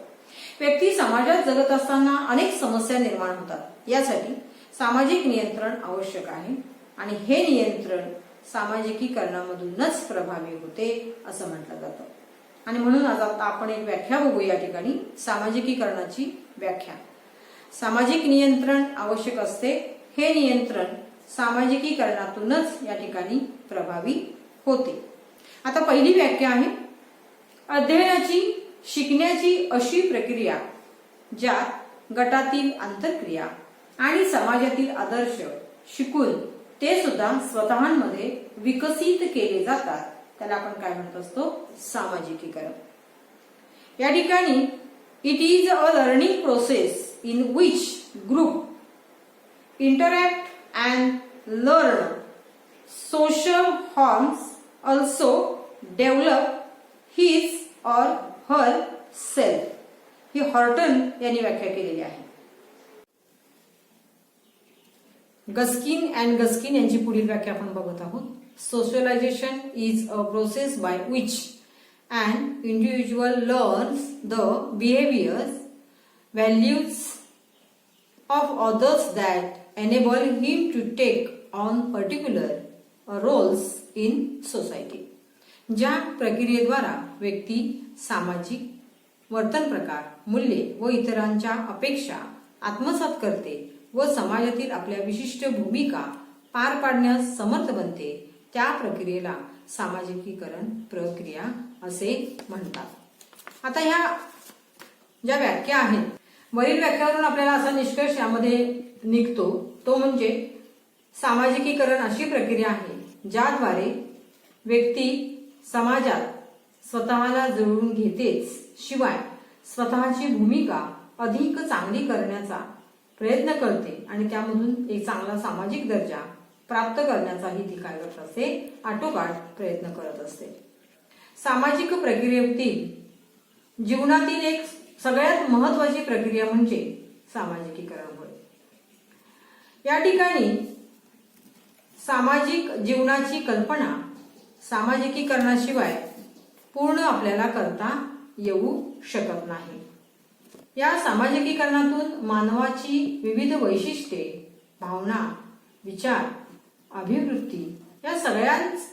व्यक्ती समाजात जगत असताना अनेक समस्या निर्माण होतात. यासाठी सामाजिक नियंत्रण आवश्यक आहे आणि हे नियंत्रण सामाजिकीकरणामधूनच प्रभावी होते असं म्हटलं जातं. आणि म्हणून आज आता आपण एक व्याख्या बघू या ठिकाणी, सामाजिकीकरणाची व्याख्या. सामाजिक नियंत्रण आवश्यक असते. हे नियंत्रण सामाजिकीकरणातूनच या ठिकाणी प्रभावी होते. आता पहिली व्याख्या आहे, अध्ययनाची, शिकण्याची अशी प्रक्रिया ज्यात गटातील आंतरक्रिया आणि समाजातील आदर्श शिकून ते सुद्धा स्वतःमध्ये विकसित केले जातात, त्याला आपण काय म्हणत असतो, सामाजिकीकरण. या ठिकाणी it is a learning process in which group interact and learn. Social norms also develop his or her self. He Horton यांनी व्याख्या केलेली आहे. गस्किन अँड गस्किन यांची पुढील व्याख्या आपण बघत आहोत. Socialisation is a process by which an individual learns the behaviors, values of others that enable him to take on particular roles in society. ज्या प्रक्रियेद्वारा व्यक्ती सामाजिक वर्तन प्रकार, मूल्ये व इतरांच्या अपेक्षा आत्मसात करते व समाजातील आपल्या विशिष्ट भूमिका पार पाडण्यास समर्थ बनते, त्या प्रक्रियेला सामाजिकीकरण प्रक्रिया असे म्हणतात. आता ह्या ज्या व्याख्या आहेत, वरील व्याख्यावरून आपल्याला असा निष्कर्ष यामध्ये निघतो, तो म्हणजे सामाजिकीकरण अशी प्रक्रिया आहे ज्याद्वारे व्यक्ती समाजात स्वतःला जुळवून घेतेच, शिवाय स्वतःची भूमिका अधिक चांगली करण्याचा प्रयत्न करते आणि त्यामधून एक चांगला सामाजिक दर्जा प्राप्त करण्याचाही ती काय करत असते, आटोकाट प्रयत्न करत असते. सामाजिक प्रक्रियेतील जीवनातील एक सगळ्यात महत्वाची प्रक्रिया म्हणजे सामाजिकीकरण होय. या ठिकाणी सामाजिक जीवनाची कल्पना सामाजिकीकरणाशिवाय पूर्ण आपल्याला करता येऊ शकत नाही. या सामाजिकीकरणातून मानवाची विविध वैशिष्ट्ये, भावना, विचार, अभिवृत्ती या सगळ्याच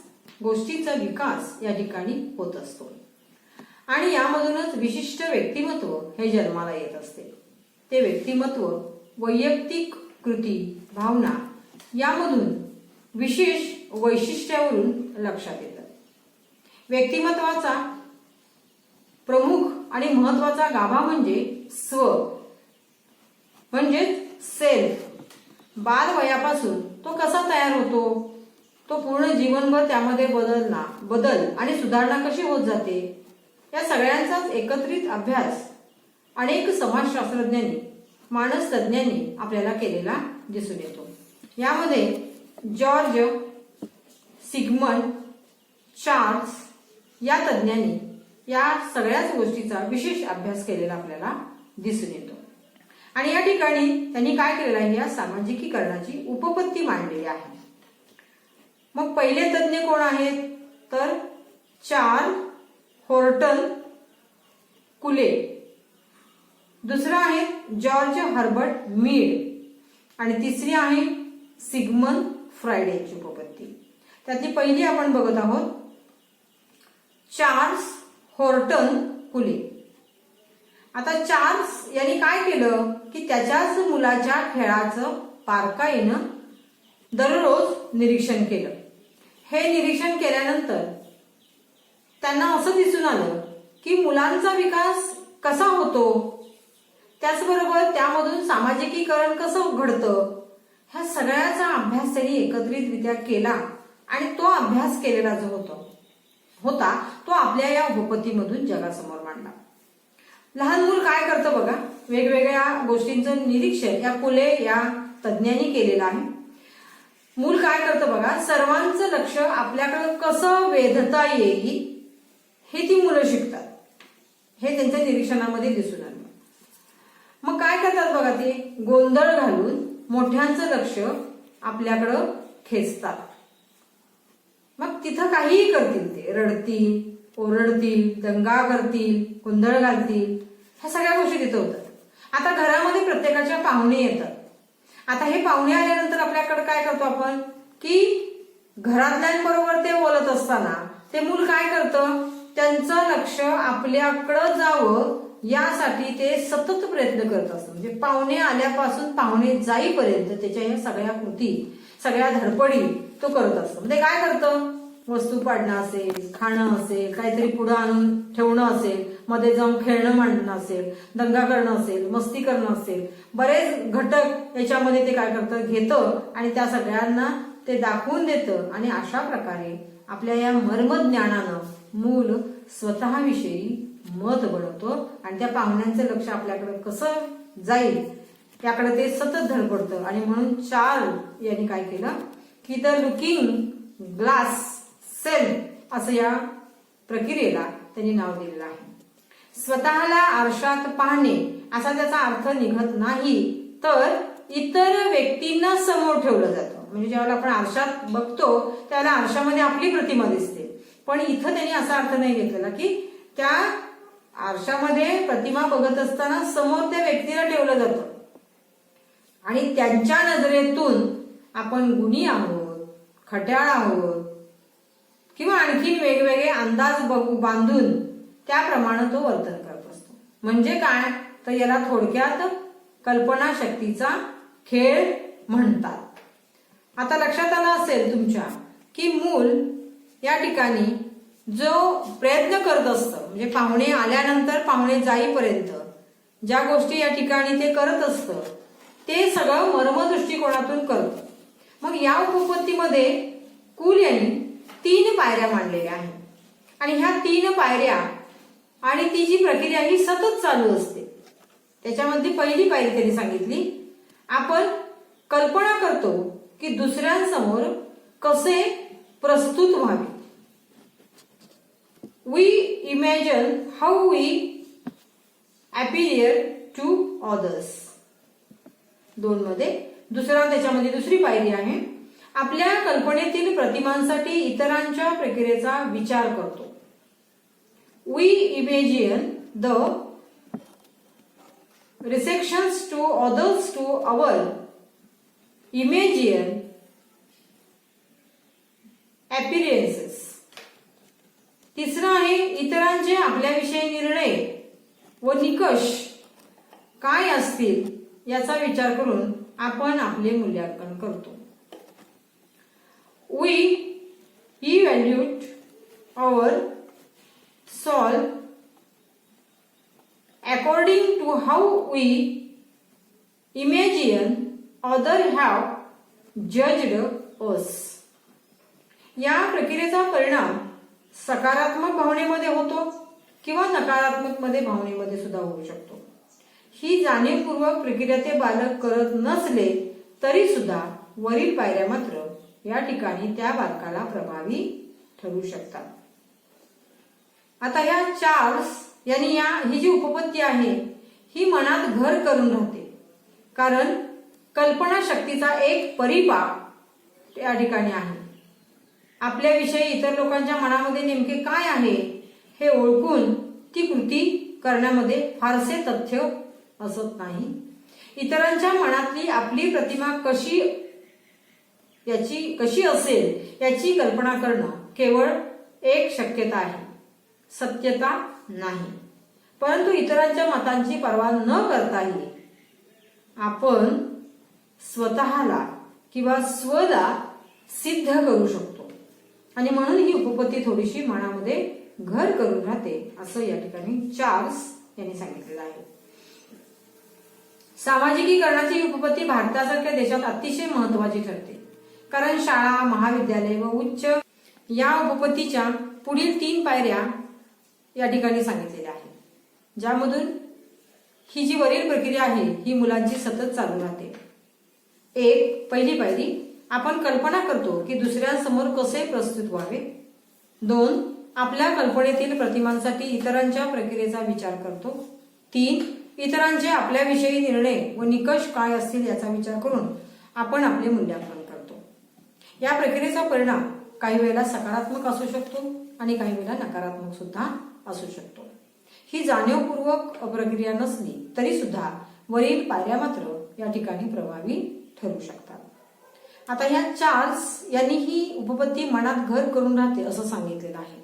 गोष्टींचा विकास या ठिकाणी होत असतो आणि यामधूनच विशिष्ट व्यक्तिमत्व हे जन्माला येत असते. ते व्यक्तिमत्व वैयक्तिक कृती, भावना यामधून विशेष वैशिष्ट्यावरून लक्षात येतात. व्यक्तिमत्वाचा प्रमुख आणि महत्वाचा गाभा म्हणजे स्व, म्हणजे सेल्फ. बालवयापासून तो कसा तयार होतो, तो पूर्ण जीवनभर त्यामध्ये बदल आणि सुधारणा कशी होत जाते, या सगळ्यांचाच एकत्रित अभ्यास अनेक समाजशास्त्रज्ञांनी, मानसतज्ञांनी आपल्याला केलेला दिसून येतो. यामध्ये जॉर्ज सिगमंड चार्ल्स या तज्ञांनी या सगळ्याच गोष्टीचा विशेष अभ्यास केलेला आपल्याला दिसून येतो आणि या ठिकाणी त्यांनी काय केलेलं आहे, या सामाजिकीकरणाची उपपत्ती मांडलेली आहे. मग पहिले तज्ञ कोण आहेत, तर चार्ल्स हॉर्टन कुले, दुसरा आहे जॉर्ज हर्बर्ट मीड आणि तिसरी आहे सिगमंड फ्राइड यांची उपपत्ती. त्यातली पहिली आपण बघत आहोत, चार्ल्स हॉर्टन कुले. आता चार्ल्स यांनी काय केलं की त्याच्याच मुलाच्या खेळाचं बारकाईनं दररोज निरीक्षण केलं. हे निरीक्षण केल्यानंतर त्यांना असं दिसून आलं की मुलांचा विकास कसा होतो, त्याचबरोबर त्यामधून सामाजिकीकरण कसं घडतं, ह्या सगळ्याचा अभ्यास त्यांनी एकत्रितरित्या केला आणि तो अभ्यास केलेला जो होता तो आपल्या या उपपत्तीमधून जगासमोर मांडला. लहान मूल काय करतं बघा, वेगवेगळ्या गोष्टींचं निरीक्षण या कुले या तज्ञांनी केलेलं आहे मूल काय करतं बघा, सर्वांचं लक्ष आपल्याकडे कसं वेधता येईल हे ती मुलं शिकतात. हे त्यांच्या निरीक्षणामध्ये दिसून आलं. मग काय करतात बघा, ते गोंधळ घालून मोठ्यांचं लक्ष आपल्याकडं खेचतात. मग तिथं काहीही करतील, ते रडतील, ओरडतील, दंगा करतील, गोंधळ घालतील, ह्या सगळ्या गोष्टी तिथं होतात. आता घरामध्ये प्रत्येकाच्या पाहुणे येतात. आता हे पाहुणे आल्यानंतर आपल्याकडे काय करतो आपण, की घरातल्यांबरोबर ते बोलत असताना ते मूल काय करतं, त्यांचं लक्ष आपल्याकडं जावं यासाठी ते सतत प्रयत्न करत असतं. म्हणजे पाहुणे आल्यापासून पाहुणे जाईपर्यंत त्याच्या ह्या सगळ्या कृती, सगळ्या धडपडी तो करत असतो. म्हणजे काय करतं, वस्तू पाडणं असेल, खाणं असेल, काहीतरी पुढं आणून ठेवणं असेल, मध्ये जाऊन खेळणं मांडणं असेल, दंगा करणं असेल, मस्ती करणं असेल, बरेच घटक याच्यामध्ये ते काय करतं, घेतं आणि त्या सगळ्यांना ते दाखवून देतं. आणि अशा प्रकारे आपल्या या मर्मज्ञानानं मूल स्वतःविषयी मत बनवतो आणि त्या पाहुण्यांचं लक्ष आपल्याकडे कसं जाईल त्याकडे ते सतत धडपडतं. आणि म्हणून चार्ल्स यांनी काय केलं, की द लुकिंग ग्लास सेल असं या प्रक्रियेला त्यांनी नाव दिलेलं आहे. स्वतःला आरशात पाहणे असा त्याचा अर्थ निघत नाही, तर इतर व्यक्तींना समोर ठेवलं जातं. म्हणजे ज्यावेळेला आपण आरशात बघतो त्यावेळेला आरशामध्ये आपली प्रतिमा दिसते, पण इथं त्यांनी असा अर्थ नाही घेतलेला की त्या आरशामध्ये प्रतिमा बघत असताना समोर त्या व्यक्तीला ठेवलं जातं आणि त्यांच्या नजरेतून आपण गुणी आहोत, खट्याळ आहोत किंवा आणखीन वेगवेगळे अंदाज बांधून त्याप्रमाणे तो वर्तन करत असतो. म्हणजे काय, तर याला थोडक्यात कल्पनाशक्तीचा खेळ म्हणतात. आता लक्षात आलं असेल तुमच्या की मूल या ठिकाणी जो प्रयत्न करत असतं, म्हणजे पाहुणे आल्यानंतर पाहुणे जाईपर्यंत ज्या गोष्टी या ठिकाणी ते करत असतं ते सगळं मर्मदृष्टिकोनातून करतं. मग या उपपत्तीमध्ये कुल यांनी 3 पायऱ्या मांडलेल्या आहेत आणि ह्या 3 पायऱ्या आणि ती जी प्रक्रिया ही सतत चालू असते. त्याच्यामध्ये पहिली पायरी त्यांनी सांगितली, आपण कल्पना करतो की दुसऱ्यांसमोर कसे प्रस्तुत व्हावे. We imagine how we appear to others. 2 मध्ये दुसरा, त्याच्यामध्ये दुसरी पायरी आहे, आपल्या कल्पनेतील प्रतिमांसाठी इतरांच्या प्रक्रियेचा विचार करतो. We imagine the reactions to others to our imagined appearances. तिसरं आहे, इतरांचे आपल्याविषयी निर्णय व निकष काय असतील याचा विचार करून आपण आपले मूल्यांकन करतो. We evaluate our soul according to how we imagine others have judged us. या प्रक्रियेचा परिणाम सकारात्मक भावनेमध्ये होतो किंवा नकारात्मक भावनेमध्ये सुद्धा होऊ शकतो. ही जाणीवपूर्वक प्रक्रिया ते बालक करत नसले तरी सुद्धा वरील पायऱ्या मात्र या ठिकाणी त्या बालकाला प्रभावी ठरू शकतात. आता या चार्ल्स यांनी ही जी उपपत्ती आहे ही मनात घर करून राहते, कारण कल्पना शक्तीचा एक परिपाक या ठिकाणी आहे. आपल्याविषयी इतर लोकांच्या मनामध्ये नेमके काय आहे हे ओळखून ती कृती करण्यामध्ये फारसे तथ्य असत नाही. इतरांच्या मनातली आपली प्रतिमा कशी असेल याची कल्पना करणं केवळ एक शक्यता आहे, सत्यता नाही. परंतु इतरांच्या मतांची पर्वा न करताही आपण स्वतःला किंवा स्वला सिद्ध करू शकतो आणि म्हणून ही उपपत्ती थोडीशी मनामध्ये घर करून राहते असं या ठिकाणी चार्ल्स यांनी सांगितलेलं आहे. सामाजिकीकरणाची उपपत्ती भारतासारख्या देशात अतिशय महत्वाची ठरते, कारण शाळा, महाविद्यालय व उच्च या उपपत्तीच्या पुढील 3 पायऱ्या या ठिकाणी सांगितलेल्या आहेत, ज्यामधून ही जी वरील प्रक्रिया आहे ही मुलांची सतत चालू राहते. पहिली पायरी, आपण कल्पना करतो की दुसऱ्यांसमोर कसे प्रस्तुत व्हावे. 2. आपल्या कल्पनेतील प्रतिमांसाठी इतरांच्या प्रक्रियेचा विचार करतो. 3. इतरांचे आपल्याविषयी निर्णय व निकष काय असतील याचा विचार करून आपण आपले मूल्यांकन करतो. या प्रक्रियेचा परिणाम काही वेळेला सकारात्मक असू शकतो आणि काही वेळेला नकारात्मक सुद्धा असू शकतो. ही जाणीवपूर्वक प्रक्रिया नसली तरी सुद्धा वरील पायऱ्या मात्र या ठिकाणी प्रभावी ठरू शकतात. आता या चार्ल्स यांनी ही उपपत्ती मनात घर करून राहते असं सांगितलेलं आहे.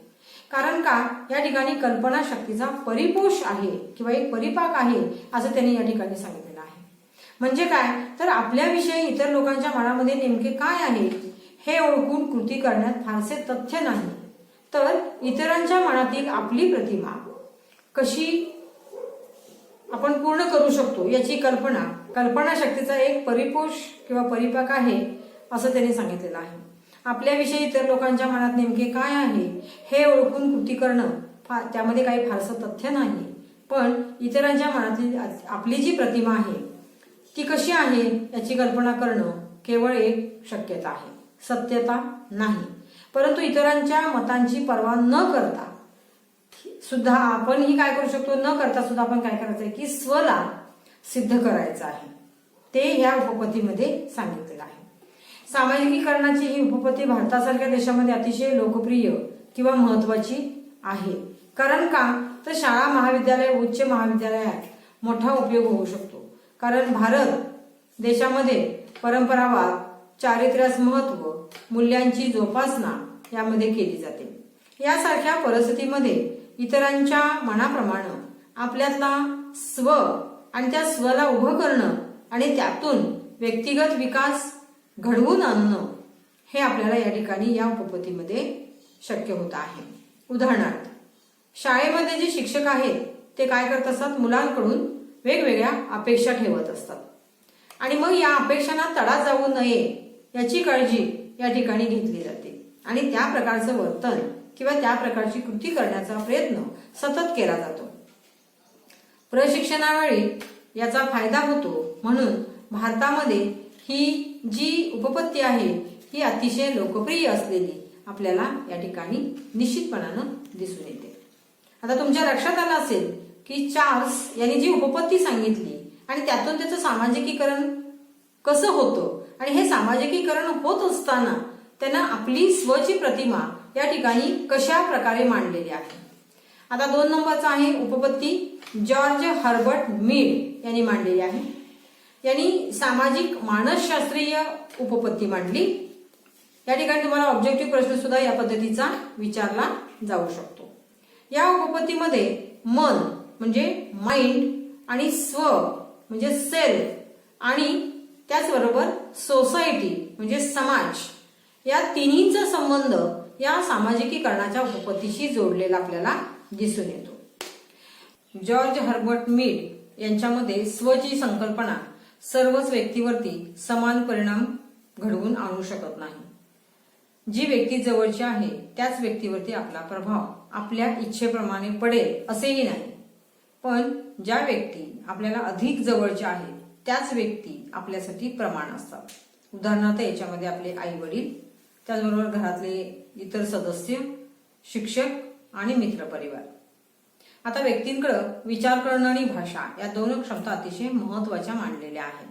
कारण का, या ठिकाणी कल्पना शक्तीचा परिपोष आहे किंवा एक परिपाक आहे असं त्यांनी या ठिकाणी सांगितलेलं आहे. म्हणजे काय, तर आपल्याविषयी इतर लोकांच्या मनामध्ये नेमके काय आहे हे ओळखून कृती करण्यात फारसे तथ्य नाही, तर इतरांच्या मनातील आपली प्रतिमा कशी आपण पूर्ण करू शकतो याची कल्पना शक्तीचा एक परिपोष किंवा परिपाक आहे असं त्यांनी सांगितलेलं आहे. आपल्याविषयी इतर लोकांच्या मनात नेमके काय आहे हे ओळखून कृती करणं त्यामध्ये काही फारसं तथ्य नाही, पण इतरांच्या मनातील आपली जी प्रतिमा आहे ती कशी आहे याची कल्पना करणं केवळ एक शक्यता आहे, सत्यता नाही. परंतु इतरांच्या मतांची पर्वा न करता सुद्धा आपण ही काय करू शकतो, न करता सुद्धा आपण काय करायचं आहे की स्वला सिद्ध करायचं आहे. ते ह्या उपपत्तीमध्ये सांगितलेलं आहे. सामाजिकीकरणाची ही उपपत्ती भारतासारख्या देशामध्ये अतिशय लोकप्रिय किंवा महत्वाची आहे. कारण का, तर शाळा महाविद्यालय उच्च महाविद्यालयात मोठा उपयोग होऊ शकतो. कारण भारत देशामध्ये परंपरावाद, चारित्र्यास महत्व, मूल्यांची जोपासना यामध्ये केली जाते. यासारख्या परिस्थितीमध्ये इतरांच्या मनाप्रमाणे आपल्यातला स्व आणि त्या स्वला उभं करणं आणि त्यातून व्यक्तिगत विकास घडवून आणणं हे आपल्याला या ठिकाणी या उपपत्तीमध्ये शक्य होत आहे. उदाहरणार्थ, शाळेमध्ये जे शिक्षक आहेत ते काय करत असतात, मुलांकडून वेगवेगळ्या अपेक्षा ठेवत असतात आणि मग या अपेक्षांना तडा जाऊ नये याची काळजी या ठिकाणी घेतली जाते आणि त्या प्रकारचं वर्तन किंवा त्या प्रकारची कृती करण्याचा प्रयत्न सतत केला जातो. प्रशिक्षणावेळी याचा फायदा होतो. म्हणून भारतामध्ये ही जी उपपत्ती आहे ही अतिशय लोकप्रिय असलेली आपल्याला या ठिकाणी निश्चितपणानं दिसून येते. आता तुमच्या लक्षात आलं असेल की चार्ल्स यांनी जी उपपत्ती सांगितली आणि त्यातून त्याचं सामाजिकीकरण कसं होतं आणि हे सामाजिकीकरण होत असताना त्यांना आपली स्वची प्रतिमा या ठिकाणी कशा प्रकारे मांडलेली आहे. आता 2 नंबरचा आहे उपपत्ती जॉर्ज हर्बर्ट मीड यांनी मांडलेली आहे. यांनी सामाजिक मानसशास्त्रीय उपपत्ती मांडली. या ठिकाणी तुम्हाला ऑब्जेक्टिव्ह प्रश्न सुद्धा या पद्धतीचा विचारला जाऊ शकतो. या उपपत्तीमध्ये मन म्हणजे माइंड आणि स्व म्हणजे सेल्फ आणि त्याचबरोबर सोसायटी म्हणजे समाज या तिन्हीचा संबंध या सामाजिकीकरणाच्या उपपत्तीशी जोडलेला आपल्याला दिसून येतो. जॉर्ज हर्बर्ट मीड यांच्यामध्ये स्वची संकल्पना सर्वच व्यक्तीवरती समान परिणाम घडवून आणू शकत नाही. जी व्यक्ती जवळची आहे त्याच व्यक्तीवरती आपला प्रभाव आपल्या इच्छेप्रमाणे पडेल असेही नाही, पण ज्या व्यक्ती आपल्याला अधिक जवळच्या आहेत त्याच व्यक्ती आपल्यासाठी प्रमाण असतात. उदाहरणार्थ याच्यामध्ये आपले आई वडील, त्याचबरोबर घरातले इतर सदस्य, शिक्षक आणि मित्रपरिवार. आता व्यक्तींकडे विचार करणं आणि भाषा या 2 क्षमता अतिशय महत्वाच्या मानलेल्या आहेत.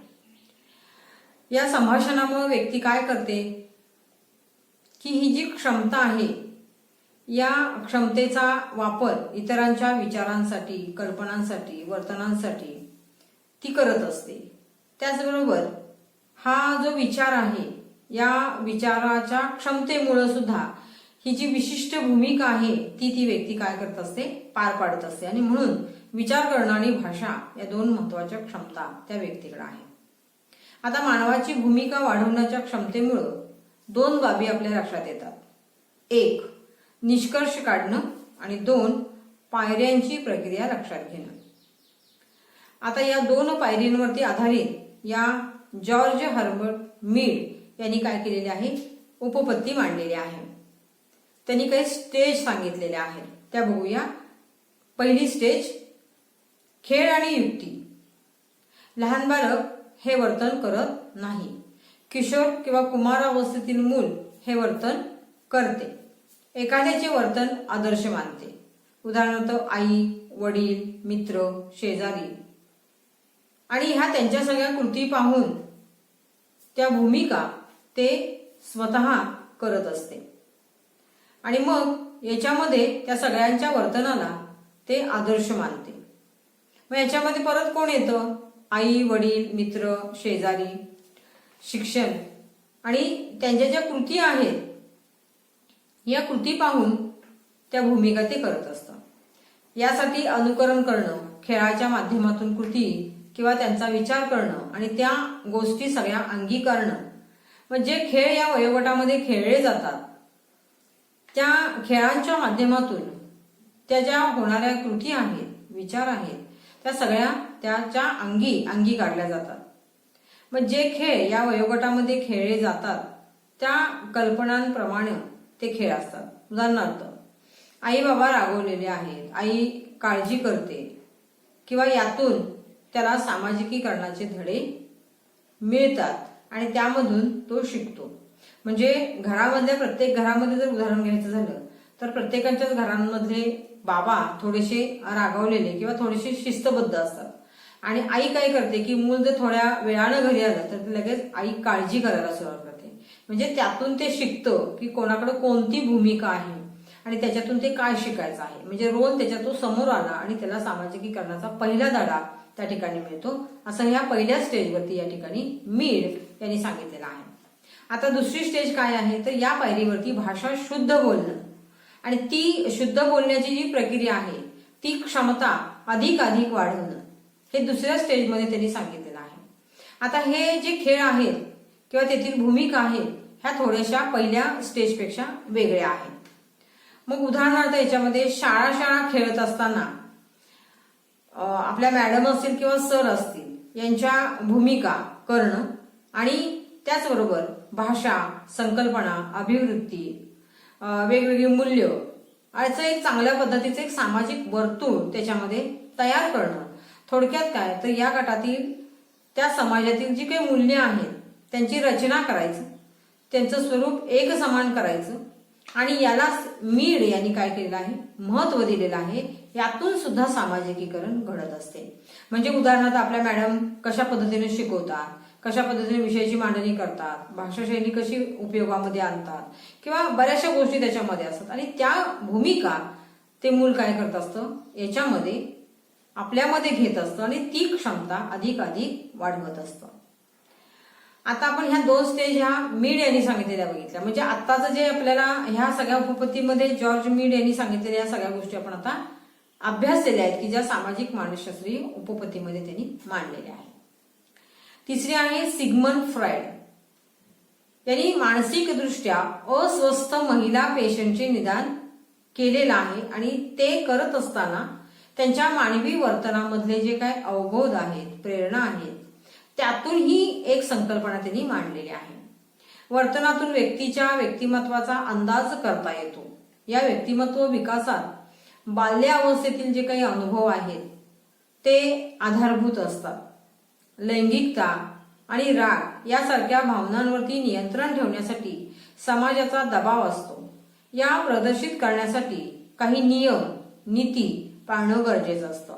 या संभाषणामुळे व्यक्ती काय करते की ही जी क्षमता आहे या क्षमतेचा वापर इतरांच्या विचारांसाठी, कल्पनांसाठी, वर्तनांसाठी ती करत असते. त्याचबरोबर हा जो विचार आहे या विचाराच्या क्षमतेमुळे सुद्धा ही जी विशिष्ट भूमिका आहे ती व्यक्ती काय करत असते, पार पाडत असते. आणि म्हणून विचार करणं आणि भाषा या 2 महत्वाच्या क्षमता त्या व्यक्तीकडे आहे. आता मानवाची भूमिका वाढवण्याच्या क्षमतेमुळे 2 बाबी आपल्या लक्षात येतात. 1 निष्कर्ष काढणं आणि 2 पायऱ्यांची प्रक्रिया लक्षात घेणं. आता या 2 पायरींवरती आधारित या जॉर्ज हर्बर्ट मीड यांनी काय केलेले आहे, उपपत्ती मांडलेली आहे. त्यांनी काही स्टेज सांगितलेले आहेत, त्या बघूया. पहिली स्टेज खेळ आणि युक्ती. लहान बालक हे वर्तन करत नाही. किशोर किंवा कुमार अवस्थेतील मूल हे वर्तन करते. एखाद्याचे वर्तन आदर्श मानते. उदाहरणार्थ आई, वडील, मित्र, शेजारी आणि ह्या त्यांच्या सगळ्या कृती पाहून त्या भूमिका ते स्वतः करत असते आणि मग याच्यामध्ये त्या सगळ्यांच्या वर्तनाला ते आदर्श मानते. मग याच्यामध्ये परत कोण येतं? आई, वडील, मित्र, शेजारी, शिक्षण आणि त्यांच्या ज्या कृती आहेत या कृती पाहून त्या भूमिका ते करत असतात. यासाठी अनुकरण करणं, खेळाच्या माध्यमातून कृती किंवा त्यांचा विचार करणं आणि त्या गोष्टी सगळ्या अंगीकारणं, म्हणजे खेळ या वयोगटामध्ये खेळले जातात त्या खेळांच्या माध्यमातून त्या ज्या होणाऱ्या कृती आहेत, विचार आहेत, त्या सगळ्या त्याच्या अंगी काढल्या जातात. मग जे खेळ या वयोगटामध्ये खेळले जातात त्या कल्पनांप्रमाणे ते खेळ असतात. उदाहरणार्थ, आई बाबा रागवलेले आहेत, आई काळजी करते किंवा यातून त्याला सामाजिकीकरणाचे धडे मिळतात आणि त्यामधून तो शिकतो. म्हणजे प्रत्येक घरामध्ये जर उदाहरण घ्यायचं झालं तर प्रत्येकाच्याच घरांमधले बाबा थोडेसे रागावलेले किंवा थोडेसे शिस्तबद्ध असतात आणि आई काय करते की मूल जर थोड्या वेळानं घरी आलं तर लगेच आई काळजी करायला सुरुवात करते. म्हणजे त्यातून ते शिकतं की कोणाकडे कोणती भूमिका आहे आणि त्याच्यातून ते काय शिकायचं आहे. म्हणजे रोल त्याच्यातून समोर आला आणि त्याला सामाजिकीकरणाचा पहिला धडा त्या ठिकाणी मिळतो. असं ह्या पहिल्या स्टेजवरती या ठिकाणी मीड यांनी सांगितलेलं आहे. आता दुसरी स्टेज काय आहे तर या पायरीवरती भाषा शुद्ध बोलणं आणि ती शुद्ध बोलण्याची जी प्रक्रिया आहे ती क्षमता अधिक वाढवणं हे दुसऱ्या स्टेजमध्ये त्यांनी सांगितलेलं आहे. आता हे जे खेळ आहेत किंवा तेथील भूमिका आहेत ह्या थोड्याशा पहिल्या स्टेजपेक्षा वेगळ्या आहेत. मग उदाहरणार्थ याच्यामध्ये शाळा खेळत असताना आपल्या मॅडम असतील किंवा सर असतील यांच्या भूमिका करणं आणि त्याचबरोबर भाषा, संकल्पना, अभिवृत्ती, वेगवेगळी मूल्य याचं एक चांगल्या पद्धतीचं एक सामाजिक वर्तुळ त्याच्यामध्ये तयार करणं. थोडक्यात काय तर या गटातील त्या समाजातील जी काही मूल्य आहेत त्यांची रचना करायचं, त्यांचं स्वरूप एक समान करायचं आणि याला मीड यांनी काय केलेलं आहे, महत्व दिलेलं आहे. यातून सुद्धा सामाजिकीकरण घडत असते. म्हणजे उदाहरणार्थ आपल्या मॅडम कशा पद्धतीने शिकवतात, कशा पद्धतीने विषयाची मांडणी करतात, भाषाशैली कशी उपयोगामध्ये आणतात किंवा बऱ्याचशा गोष्टी त्याच्यामध्ये असतात आणि त्या भूमिका ते मूल काय करत असतं याच्यामध्ये आपल्यामध्ये घेत असतं आणि ती क्षमता अधिक वाढवत असतं. आता आपण ह्या दोन स्टेज ह्या मीड यांनी सांगितलेल्या बघितल्या. म्हणजे आत्ताचं जे आपल्याला ह्या सगळ्या उपपत्तीमध्ये जॉर्ज मीड यांनी सांगितलेल्या या सगळ्या गोष्टी आपण आता अभ्यासलेल्या आहेत की ज्या सामाजिक मानसशास्त्रीय उपपत्तीमध्ये त्यांनी मांडलेल्या आहेत. तिसरी आहे सिग्मंड फ्रॉइड यांनी मानसिकदृष्ट्या अस्वस्थ महिला पेशंटचे निदान केलेलं आहे आणि ते करत असताना त्यांच्या मानवी वर्तनामधले जे काय अवबोध आहेत, प्रेरणा आहेत त्यातून ही एक संकल्पना त्यांनी मांडलेली आहे. वर्तनातून व्यक्तीच्या व्यक्तिमत्वाचा अंदाज करता येतो. या व्यक्तिमत्व विकासात बाल्यावस्थेतील जे काही अनुभव आहेत ते आधारभूत असतात. लैंगिकता आणि राग यासारख्या भावनांवरती नियंत्रण ठेवण्यासाठी समाजाचा दबाव असतो. या प्रदर्शित करण्यासाठी काही नियम, नीती पाळणं गरजेचं असतं.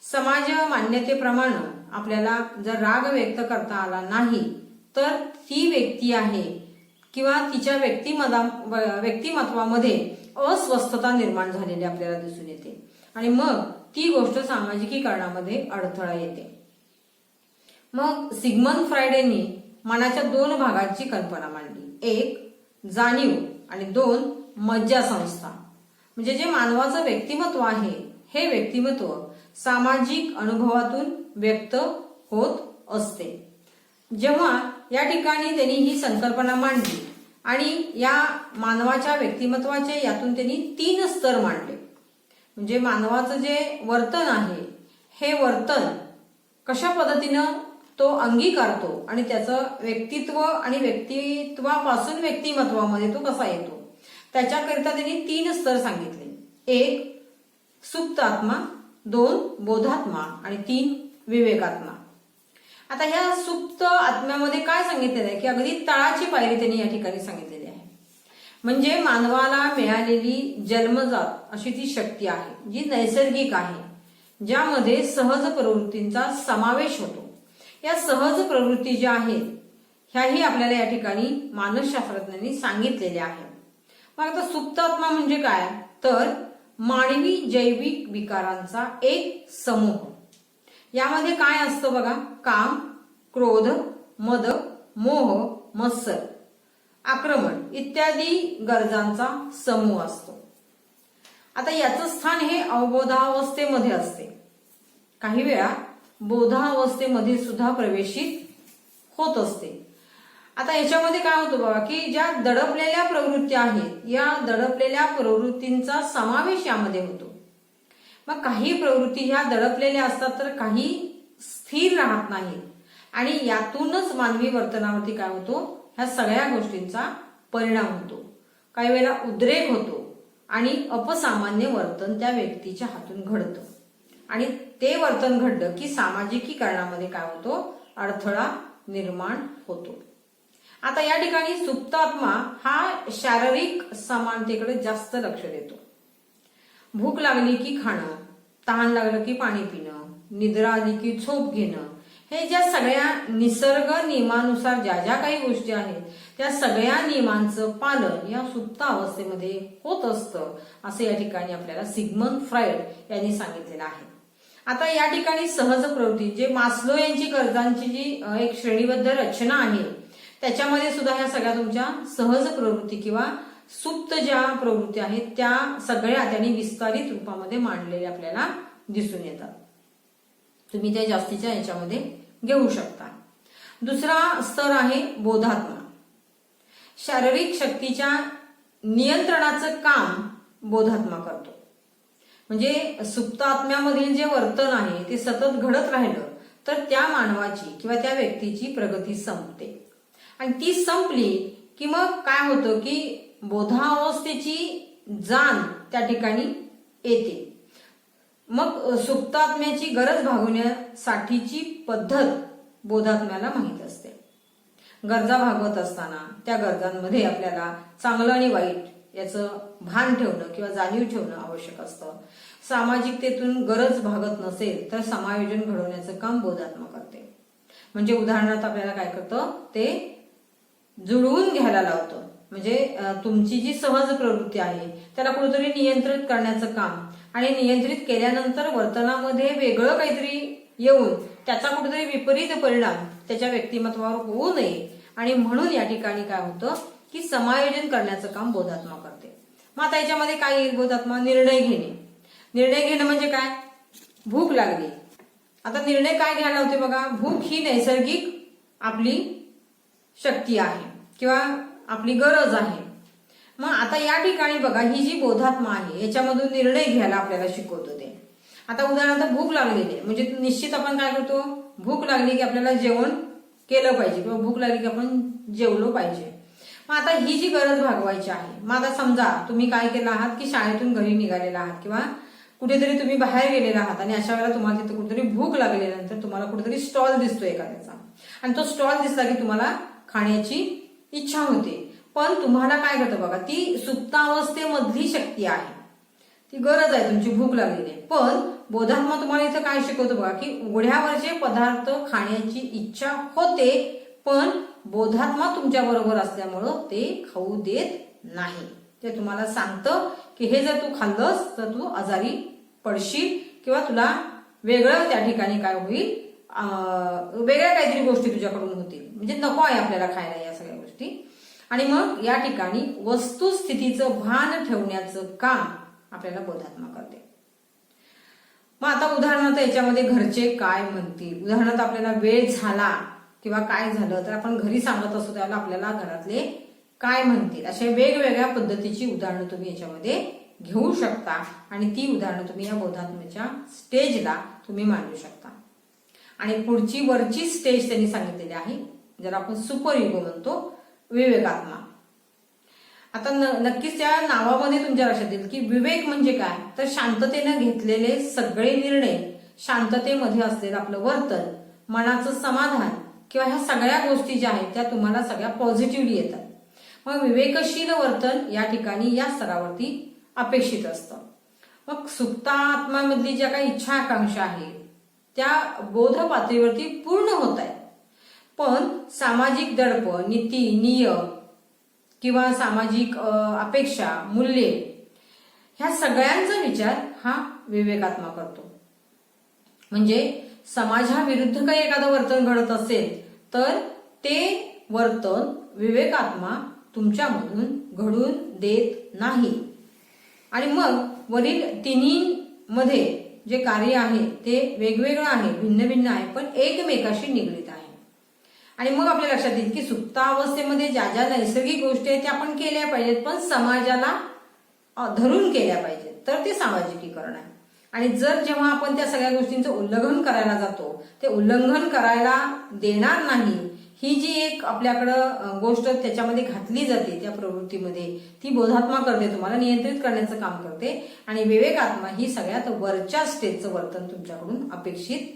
समाज मान्यतेप्रमाणे आपल्याला जर राग व्यक्त करता आला नाही तर ती व्यक्ती आहे किंवा तिच्या व्यक्तिमत्वामध्ये अस्वस्थता निर्माण झालेली आपल्याला दिसून येते आणि मग ती गोष्ट सामाजिकीकरणामध्ये अडथळा येते. मग सिग्मंड फ्रॉइड यांनी मनाच्या दोन भागांची कल्पना मांडली. एक जाणीव आणि दोन मज्जा संस्था. म्हणजे जे मानवाचं व्यक्तिमत्व आहे हे व्यक्तिमत्व सामाजिक अनुभवातून व्यक्त होत असते. जेव्हा या ठिकाणी त्यांनी ही संकल्पना मांडली आणि या मानवाच्या व्यक्तिमत्वाचे यातून त्यांनी 3 स्तर मांडले. म्हणजे मानवाचं जे वर्तन आहे हे वर्तन कशा पद्धतीनं तो अंगीकारतो आणि त्याचं व्यक्तित्व आणि व्यक्तित्वापासून व्यक्तिमत्वामध्ये तो कसा येतो त्याच्याकरिता त्यांनी 3 स्तर सांगितले. 1 सुप्त आत्मा, 2 बोधात्मा आणि 3 विवेकात्मा. आता ह्या सुप्त आत्म्यामध्ये काय सांगितलेलं आहे की अगदी तळाची पायरी त्यांनी या ठिकाणी सांगितलेली आहे. म्हणजे मानवाला मिळालेली जन्मजात अशी ती शक्ती आहे जी नैसर्गिक आहे, ज्यामध्ये सहज प्रवृत्तींचा समावेश होतो. या सहज प्रवृत्ती ज्या आहेत ह्याही आपल्याला या ठिकाणी मानसशास्त्रज्ञांनी सांगितलेल्या आहेत. मग आता सुप्त आत्मा म्हणजे काय, तर मानवी जैविक विकारांचा एक समूह. यामध्ये काय असतं बघा, काम, क्रोध, मद, मोह, मत्सर, आक्रमण इत्यादी गरजांचा समूह असतो. आता याचं स्थान हे अवबोधावस्थेमध्ये असते. काही वेळा बोधावस्थेमध्ये सुद्धा प्रवेशित होत असते. आता याच्यामध्ये काय होतं बघा की ज्या दडपलेल्या प्रवृत्ती आहेत या दडपलेल्या प्रवृत्तींचा समावेश यामध्ये होतो. मग काही प्रवृत्ती ह्या दडपलेल्या असतात तर काही स्थिर राहत नाहीत आणि यातूनच मानवी वर्तनावरती काय होतो, ह्या सगळ्या गोष्टींचा परिणाम होतो. काही वेळेला उद्रेक होतो आणि अपसामान्य वर्तन त्या व्यक्तीच्या हातून घडतं आणि ते वर्तन घडलं की सामाजिकीकरणामध्ये काय होतो, अडथळा निर्माण होतो. आता या ठिकाणी सुप्त आत्मा हा शारीरिक समानतेकडे जास्त लक्ष देतो. भूक लागली की खाणं, तहान लागलं की पाणी पिणं, निद्रा आली की झोप घेणं, हे ज्या सगळ्या निसर्ग नियमानुसार ज्या ज्या काही गोष्टी आहेत त्या सगळ्या नियमांचं पालन या सुप्त अवस्थेमध्ये होत असतं, असं या ठिकाणी आपल्याला सिग्मंड फ्रायड यांनी सांगितलेलं आहे. आता या ठिकाणी सहज प्रवृत्ती जे मास्लो यांची गरजांची जी एक श्रेणीबद्ध रचना आहे त्याच्यामध्ये सुद्धा ह्या सगळ्या तुमच्या सहज प्रवृत्ती किंवा सुप्त ज्या प्रवृत्ती आहेत त्या सगळ्या त्यांनी विस्तारित रूपामध्ये मांडलेल्या आपल्याला दिसून येतात. तुम्ही त्या जास्तीच्या याच्यामध्ये घेऊ शकता. दुसरा स्तर आहे बोधात्मा. शारीरिक शक्तीच्या नियंत्रणाचं काम बोधात्मा करतो. म्हणजे सुप्त आत्म्यामधील जे वर्तन आहे ते सतत घडत राहिलं तर त्या मानवाची किंवा त्या व्यक्तीची प्रगती संपते आणि ती संपली की मग काय होतं की बोधावस्थेची जाण त्या ठिकाणी येते. मग सुप्तात्म्याची गरज भागवण्यासाठीची पद्धत बोधात्म्याला माहीत असते. गरजा भागवत असताना त्या गरजांमध्ये आपल्याला चांगलं आणि वाईट याचं भान ठेवणं किंवा जाणीव ठेवणं आवश्यक असतं. सामाजिकतेतून गरज भागत नसेल तर समायोजन घडवण्याचं काम बोधात्मा करते. म्हणजे उदाहरणार्थ आपल्याला काय करतं, ते जुळवून घ्यायला लावतं. म्हणजे तुमची जी सहज प्रवृत्ती आहे त्याला कुठेतरी नियंत्रित करण्याचं काम आणि नियंत्रित केल्यानंतर वर्तनामध्ये वेगळं काहीतरी येऊन त्याचा कुठेतरी विपरीत परिणाम त्याच्या व्यक्तिमत्वावर होऊ नये आणि म्हणून या ठिकाणी काय होतं की समायोजन करण्याचं काम बोधात्मा करते. मग आता याच्यामध्ये काय येईल, बोधात्मा निर्णय घेणे. निर्णय घेणं म्हणजे काय, भूक लागली, आता निर्णय काय घ्यायला होते बघा, भूक ही नैसर्गिक आपली शक्ती आहे किंवा आपली गरज आहे. मग आता या ठिकाणी बघा ही जी बोधात्मा आहे याच्यामधून निर्णय घ्यायला आपल्याला शिकवतो ते. आता उदाहरणार्थ भूक लागलेली आहे म्हणजे निश्चित आपण काय करतो, भूक लागली की आपल्याला जेवण केलं पाहिजे किंवा भूक लागली की आपण जेवलो पाहिजे. मग आता ही जी गरज भागवायची आहे, मग आता समजा तुम्ही काय केलं आहात की शाळेतून घरी निघालेला आहात किंवा कुठेतरी तुम्ही बाहेर गेलेला आहात आणि अशा वेळेला तुम्हाला तिथे कुठेतरी भूक लागल्यानंतर तुम्हाला कुठेतरी स्टॉल दिसतो एखाद्याचा आणि तो स्टॉल दिसला की तुम्हाला खाण्याची इच्छा होते. पण तुम्हाला काय करतं बघा, ती सुप्तावस्थेमधली शक्ती आहे, ती गरज आहे, तुमची भूक लागलेली आहे. पण बोधात्मा तुम्हाला इथं काय शिकवतो बघा की उघड्यावरचे पदार्थ खाण्याची इच्छा होते पण बोधात्मा तुमच्या बरोबर असल्यामुळं ते खाऊ देत नाही. ते तुम्हाला सांगतं की हे जर तू खाल्लंस तर तू आजारी पडशील किंवा तुला वेगळं त्या ठिकाणी काय होईल, वेगळ्या काहीतरी गोष्टी तुझ्याकडून होतील. म्हणजे नको आहे आपल्याला खायला या सगळ्या गोष्टी. आणि मग या ठिकाणी वस्तुस्थितीचं भान ठेवण्याचं काम आपल्याला बोधात्मा करते. मग आता उदाहरणार्थ याच्यामध्ये घरचे काय म्हणतील, उदाहरणार्थ आपल्याला वेळ झाला किंवा काय झालं तर आपण घरी सांगत असतो त्यावेळेला आपल्याला घरातले काय म्हणतील, अशा वेगवेगळ्या पद्धतीची उदाहरणं तुम्ही याच्यामध्ये घेऊ शकता आणि ती उदाहरणं तुम्ही या बोधात्म्याच्या स्टेजला तुम्ही मांडू शकता. आणि पुढची वरची स्टेज त्यांनी सांगितलेली आहे ज्याला आपण सुपर इगो म्हणतो, विवेकात्मा. आता नक्कीच त्या नावामध्ये तुमच्या लक्षात येईल की विवेक म्हणजे काय, तर शांततेनं घेतलेले सगळे निर्णय, शांततेमध्ये असलेलं आपलं वर्तन मनाचं समाधान किंवा ह्या सगळ्या गोष्टी ज्या आहेत त्या तुम्हाला सगळ्या पॉझिटिव्हली येतात. मग विवेकशील वर्तन या ठिकाणी या स्तरावरती अपेक्षित असतं. मग सुप्तात्म्यामधली ज्या काही इच्छा आकांक्षा आहेत त्या बोध पातळीवरती पूर्ण होत आहेत. पण सामाजिक दडपण, नीती नियम किंवा सामाजिक अपेक्षा, मूल्ये ह्या सगळ्यांचा विचार हा विवेकात्मा करतो. म्हणजे समाजाविरुद्ध काही एखादं वर्तन घडत असेल तर ते वर्तन विवेकात्मा तुमच्यामधून घडून देत नाही. आणि मग वरील तिन्हीमध्ये जे कार्य आहे ते वेगवेगळं आहे, भिन्न भिन्न आहे, पण एकमेकाशी निगडीत आहे. आणि मग आपल्या लक्षात येईल की सुप्तावस्थेमध्ये ज्या ज्या नैसर्गिक गोष्टी आहेत त्या आपण केल्या पाहिजेत, पण समाजाला धरून केल्या पाहिजेत, तर ते सामाजिकीकरण आहे. आणि जर जेव्हा आपण त्या सगळ्या गोष्टींचं उल्लंघन करायला जातो, ते उल्लंघन करायला देणार नाही ही जी एक आपल्याकडं गोष्ट त्याच्यामध्ये घातली जाते त्या प्रवृत्तीमध्ये, ती बोधात्मा करते, तुम्हाला नियंत्रित करण्याचं काम करते. आणि विवेकात्मा ही सगळ्यात वरच्या स्टेजचं वर्तन तुमच्याकडून अपेक्षित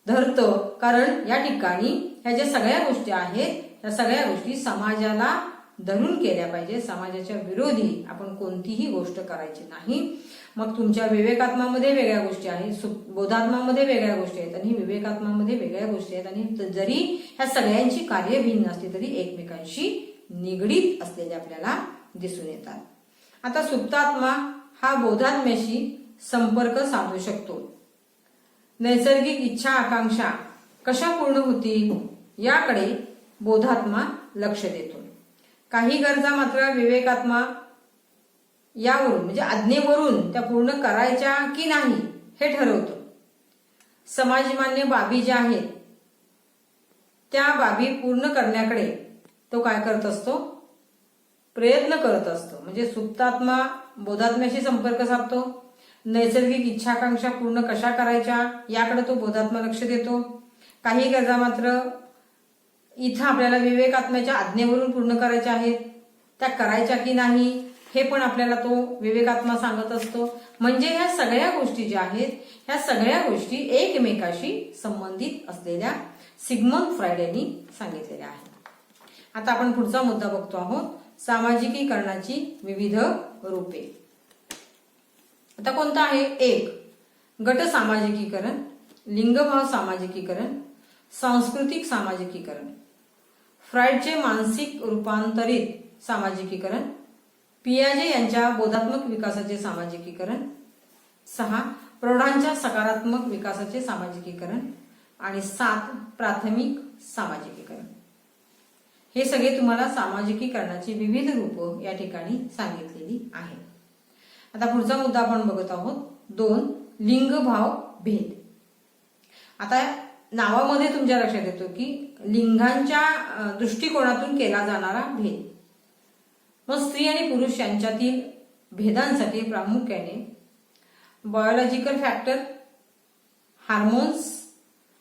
धरतं. कारण या ठिकाणी ह्या ज्या सगळ्या गोष्टी आहेत त्या सगळ्या गोष्टी समाजाला धरून केल्या पाहिजे. समाजाच्या विरोधी आपण कोणतीही गोष्ट करायची नाही. मग तुमच्या विवेकात्मामध्ये वेगळ्या गोष्टी आहेत, बोधात्मामध्ये वेगळ्या गोष्टी आहेत आणि विवेकात्मामध्ये वेगळ्या गोष्टी आहेत. आणि जरी ह्या सगळ्यांची कार्य भिन्न असली तरी एकमेकांशी निगडीत असलेले आपल्याला दिसून येतात. आता सुप्तात्मा हा बोधात्म्याशी संपर्क साधू शकतो. नैसर्गिक इच्छा आकांक्षा कशा पूर्ण होतील याकडे बोधात्मा लक्ष देतो. काही गरजा मात्र विवेकात्मा यावरून म्हणजे आज्ञेवरून त्या पूर्ण करायच्या की नाही हे ठरवतो. समाजमान्य बाबी ज्या आहेत त्या बाबी पूर्ण करण्याकडे तो काय करत असतो, प्रयत्न करत असतो. म्हणजे सुप्तात्मा बोधात्म्याशी संपर्क साधतो. नैसर्गिक इच्छाकांक्षा पूर्ण कशा करायच्या याकडे तो बोधात्मा लक्ष देतो. काही गरजा मात्र इथं आपल्याला विवेकात्म्याच्या आज्ञेवरून पूर्ण करायच्या आहेत, त्या करायच्या की नाही हे पण आपल्याला तो विवेकात्मा सांगत असतो. म्हणजे ह्या सगळ्या गोष्टी ज्या आहेत ह्या सगळ्या गोष्टी एकमेकाशी संबंधित असलेल्या सिग्मंड फ्रायड यांनी सांगितलेल्या आहेत. आता आपण पुढचा मुद्दा बघतो आहोत, सामाजिकीकरणाची विविध रूपे. आता कोणता आहे? 1. गट सामाजिकीकरण, लिंगभाव सामाजिकीकरण, सांस्कृतिक सामाजिकीकरण, फ्रायडचे मानसिक रूपांतरित सामाजिकीकरण, पियाजे यांच्या बोधात्मक विकासाचे सामाजिकीकरण, 6. प्रौढांच्या सकारात्मक विकासाचे सामाजिकीकरण आणि 7. प्राथमिक सामाजिकीकरण. हे सगळे तुम्हाला सामाजिकीकरणाची विविध रूप या ठिकाणी सांगितलेली आहेत. आता पुढचा मुद्दा आपण बघत आहोत, 2. लिंगभाव भेद. आता नावामध्ये तुमच्या लक्षात येतो की लिंगांच्या दृष्टिकोनातून केला जाणारा भेद. मग स्त्री आणि पुरुष यांच्यातील भेदांसाठी प्रामुख्याने बायोलॉजिकल फॅक्टर, हार्मोन्स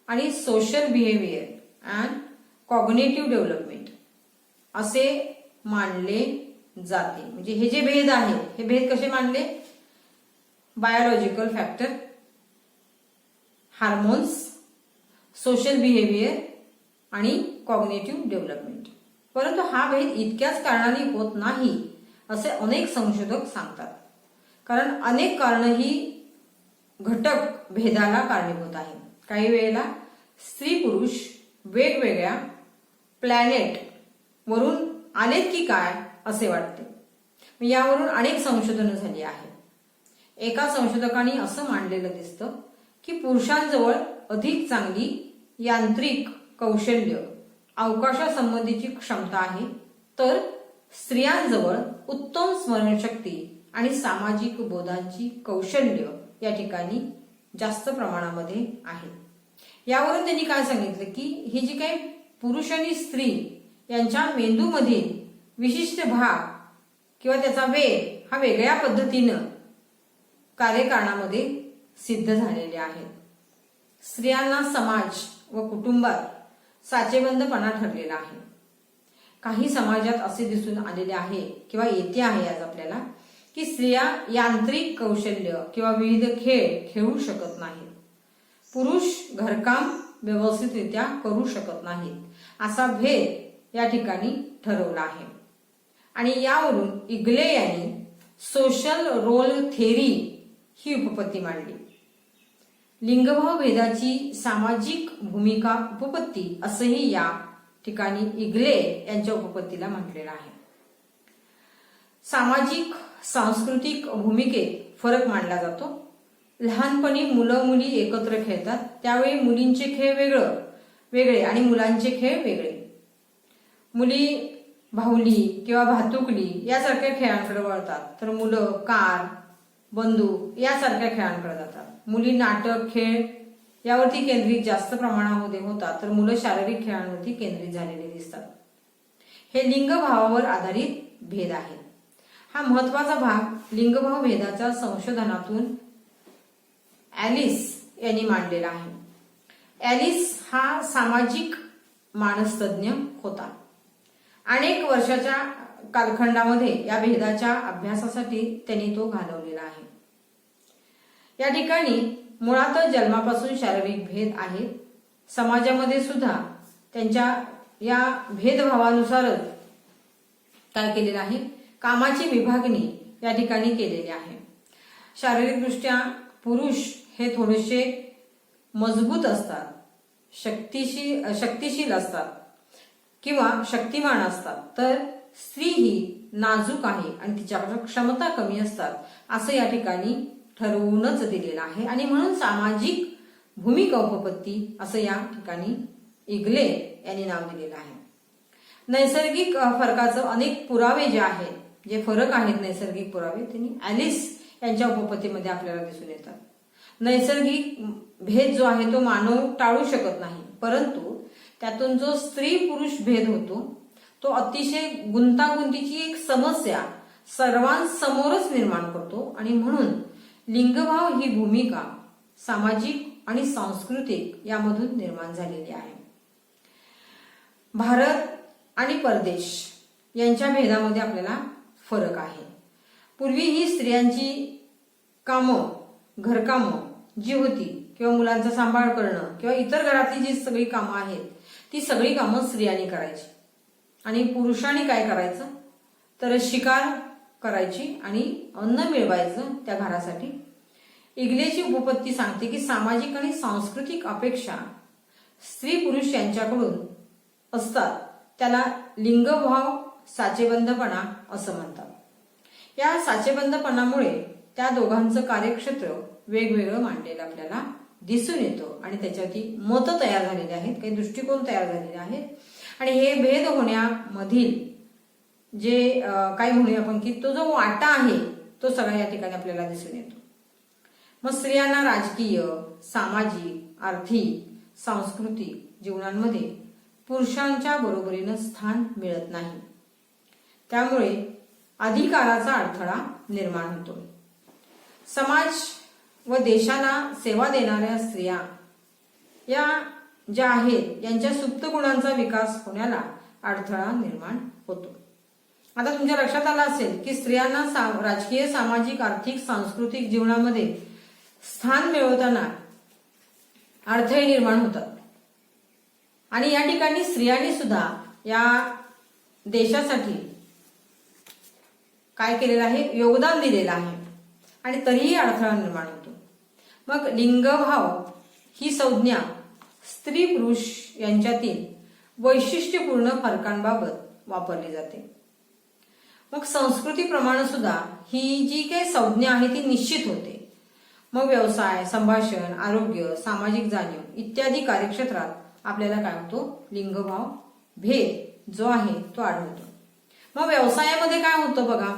आणि social behaviour and cognitive development असे मानले जाते. म्हणजे हे जे भेद आहे हे भेद कसे मानले? Biological factor, hormones, social behaviour आणि कॉग्निटिव्ह डेव्हलपमेंट. परंतु हा भेद इतक्याच कारणाने होत नाही असे अनेक संशोधक सांगतात. कारण अनेक कारणं ही घटक भेदाला कारणीभूत आहेत. काही वेळेला स्त्री पुरुष वेगवेगळ्या प्लॅनेट वरून आलेत की काय असे वाटते. यावरून अनेक संशोधनं झाली आहेत. एका संशोधकांनी असं मांडलेलं दिसतं की पुरुषांजवळ अधिक चांगली यांत्रिक कौशल्य, अवकाशासंबंधीची क्षमता आहे, तर स्त्रियांजवळ उत्तम स्मरणशक्ती आणि सामाजिक बोधांची कौशल्य या ठिकाणी जास्त प्रमाणामध्ये आहे. यावरून त्यांनी काय सांगितलं की ही जी काही पुरुष आणि स्त्री यांच्या मेंदूमधील विशिष्ट भाग किंवा त्याचा वेग हा वेगळ्या पद्धतीनं कार्यकारणामध्ये सिद्ध झालेले आहेत. स्त्रियांना समाज व कुटुंबात साचेबंदपणा ठरलेला आहे. काही समाजात असे दिसून आलेले आहे किंवा येते आहे आज आपल्याला की स्त्रिया यांत्रिक कौशल्य किंवा विविध खेळ खेळू शकत नाहीत. पुरुष घरकाम व्यवस्थितरित्या करू शकत नाहीत असा भेद या ठिकाणी ठरवला आहे. आणि यावरून इग्ले यांनी सोशल रोल थेरी ही उपपत्ती मांडली. लिंगभाव भेदाची सामाजिक भूमिका उपपत्ती असंही या ठिकाणी इग्ले यांच्या उपपत्तीला म्हटलेलं आहे. सामाजिक सांस्कृतिक भूमिकेत फरक मांडला जातो. लहानपणी मुलं मुली एकत्र खेळतात, त्यावेळी मुलींचे खेळ वेगळे आणि मुलांचे खेळ वेगळे. मुली बाहुली किंवा भातुकली यासारख्या खेळांकडे वळतात, तर मुलं कार, बंदूक यासारख्या खेळांकडे जातात. मुली नाटक, खेळ यावरती केंद्रित जास्त प्रमाणामध्ये होतात, तर मुलं शारीरिक खेळांवरती केंद्रित झालेले दिसतात. हे लिंगभावावर आधारित भेद आहे. हा महत्वाचा भाग लिंगभाव भेदाच्या संशोधनातून ॲलिस यांनी मांडलेला आहे. ॲलिस हा सामाजिक मानसतज्ञ होता. अनेक वर्षाच्या कालखंडामध्ये या भेदाच्या अभ्यासासाठी त्यांनी तो घालवलेला आहे. या ठिकाणी मुळातच जन्मापासून शारीरिक भेद आहेत. समाजामध्ये सुद्धा त्यांच्या या भेदभावानुसारच काय केलेलं आहे, कामाची विभागणी या ठिकाणी केलेली आहे. शारीरिकदृष्ट्या पुरुष हे थोडेसे मजबूत असतात, शक्तिशील असतात किंवा शक्तिमान असतात, तर स्त्री ही नाजूक आहे आणि तिच्याकडे क्षमता कमी असतात असं या ठिकाणी ठरवूनच दिलेलं आहे. आणि म्हणून सामाजिक भूमिका उपपत्ती असं या ठिकाणी इग्ले यांनी नाव दिलेलं आहे. नैसर्गिक फरकाचं अनेक पुरावे जे आहेत, जे फरक आहेत नैसर्गिक पुरावे, त्यांनी ॲलिस यांच्या उपपत्तीमध्ये आपल्याला दिसून येतात. नैसर्गिक भेद जो आहे तो मानव टाळू शकत नाही, परंतु त्यातून जो स्त्री पुरुष भेद होतो तो अतिशय गुंतागुंतीची एक समस्या सर्वांसमोरच निर्माण करतो. आणि म्हणून लिंगभाव ही भूमिका सामाजिक आणि सांस्कृतिक यामधून निर्माण झालेली आहे. भारत आणि परदेश यांच्या भेदामध्ये आपल्याला फरक आहे. पूर्वी ही स्त्रियांची कामं, घरकामं जी होती किंवा मुलांचा सांभाळ करणं किंवा इतर घरातली जी सगळी कामं आहेत ती सगळी कामं स्त्रियांनी करायची. आणि पुरुषांनी काय करायचं तर शिकार करायची आणि अन्न मिळवायचं त्या घरासाठी. इग्लेची उपपत्ती सांगते की सामाजिक आणि सांस्कृतिक अपेक्षा स्त्री पुरुष यांच्याकडून असतात, त्याला लिंगभाव साचेबंदपणा असं म्हणतात. या साचेबंदपणामुळे त्या दोघांचं कार्यक्षेत्र वेगवेगळं मांडलेलं आपल्याला दिसून येतो आणि त्याच्यावरती मतं तयार झालेली आहेत, काही दृष्टिकोन तयार झालेले आहेत. आणि हे भेद होण्यामधील जे काय म्हणूया आपण की तो जो वाटा आहे तो सगळा या ठिकाणी आपल्याला दिसून येतो. मग स्त्रियांना राजकीय, सामाजिक, आर्थिक, सांस्कृतिक जीवनांमध्ये पुरुषांच्या बरोबरीनं स्थान मिळत नाही. त्यामुळे अधिकाराचा अडथळा निर्माण होतो. समाज व देशाला सेवा देणाऱ्या स्त्रिया या ज्या आहेत यांच्या सुप्त गुणांचा विकास होण्याला अडथळा निर्माण होतो. आता तुमच्या लक्षात आलं असेल की स्त्रियांना राजकीय, सामाजिक, आर्थिक, सांस्कृतिक जीवनामध्ये स्थान मिळवताना अडथळे निर्माण होतात. आणि या ठिकाणी स्त्रियांनी सुद्धा या देशासाठी काय केलेलं आहे, योगदान दिलेलं आहे आणि तरीही अडथळा निर्माण होतो. मग लिंगभाव ही संज्ञा स्त्री पुरुष यांच्यातील वैशिष्ट्यपूर्ण फरकांबाबत वापरली जाते. मग संस्कृतीप्रमाणे सुद्धा ही जी काही संज्ञा आहे ती निश्चित होते. मग व्यवसाय, संभाषण, आरोग्य, सामाजिक जाणीव इत्यादी कार्यक्षेत्रात आपल्याला काय होतो, लिंगभाव भेद जो आहे तो आढळतो. मग व्यवसायामध्ये काय होतं बघा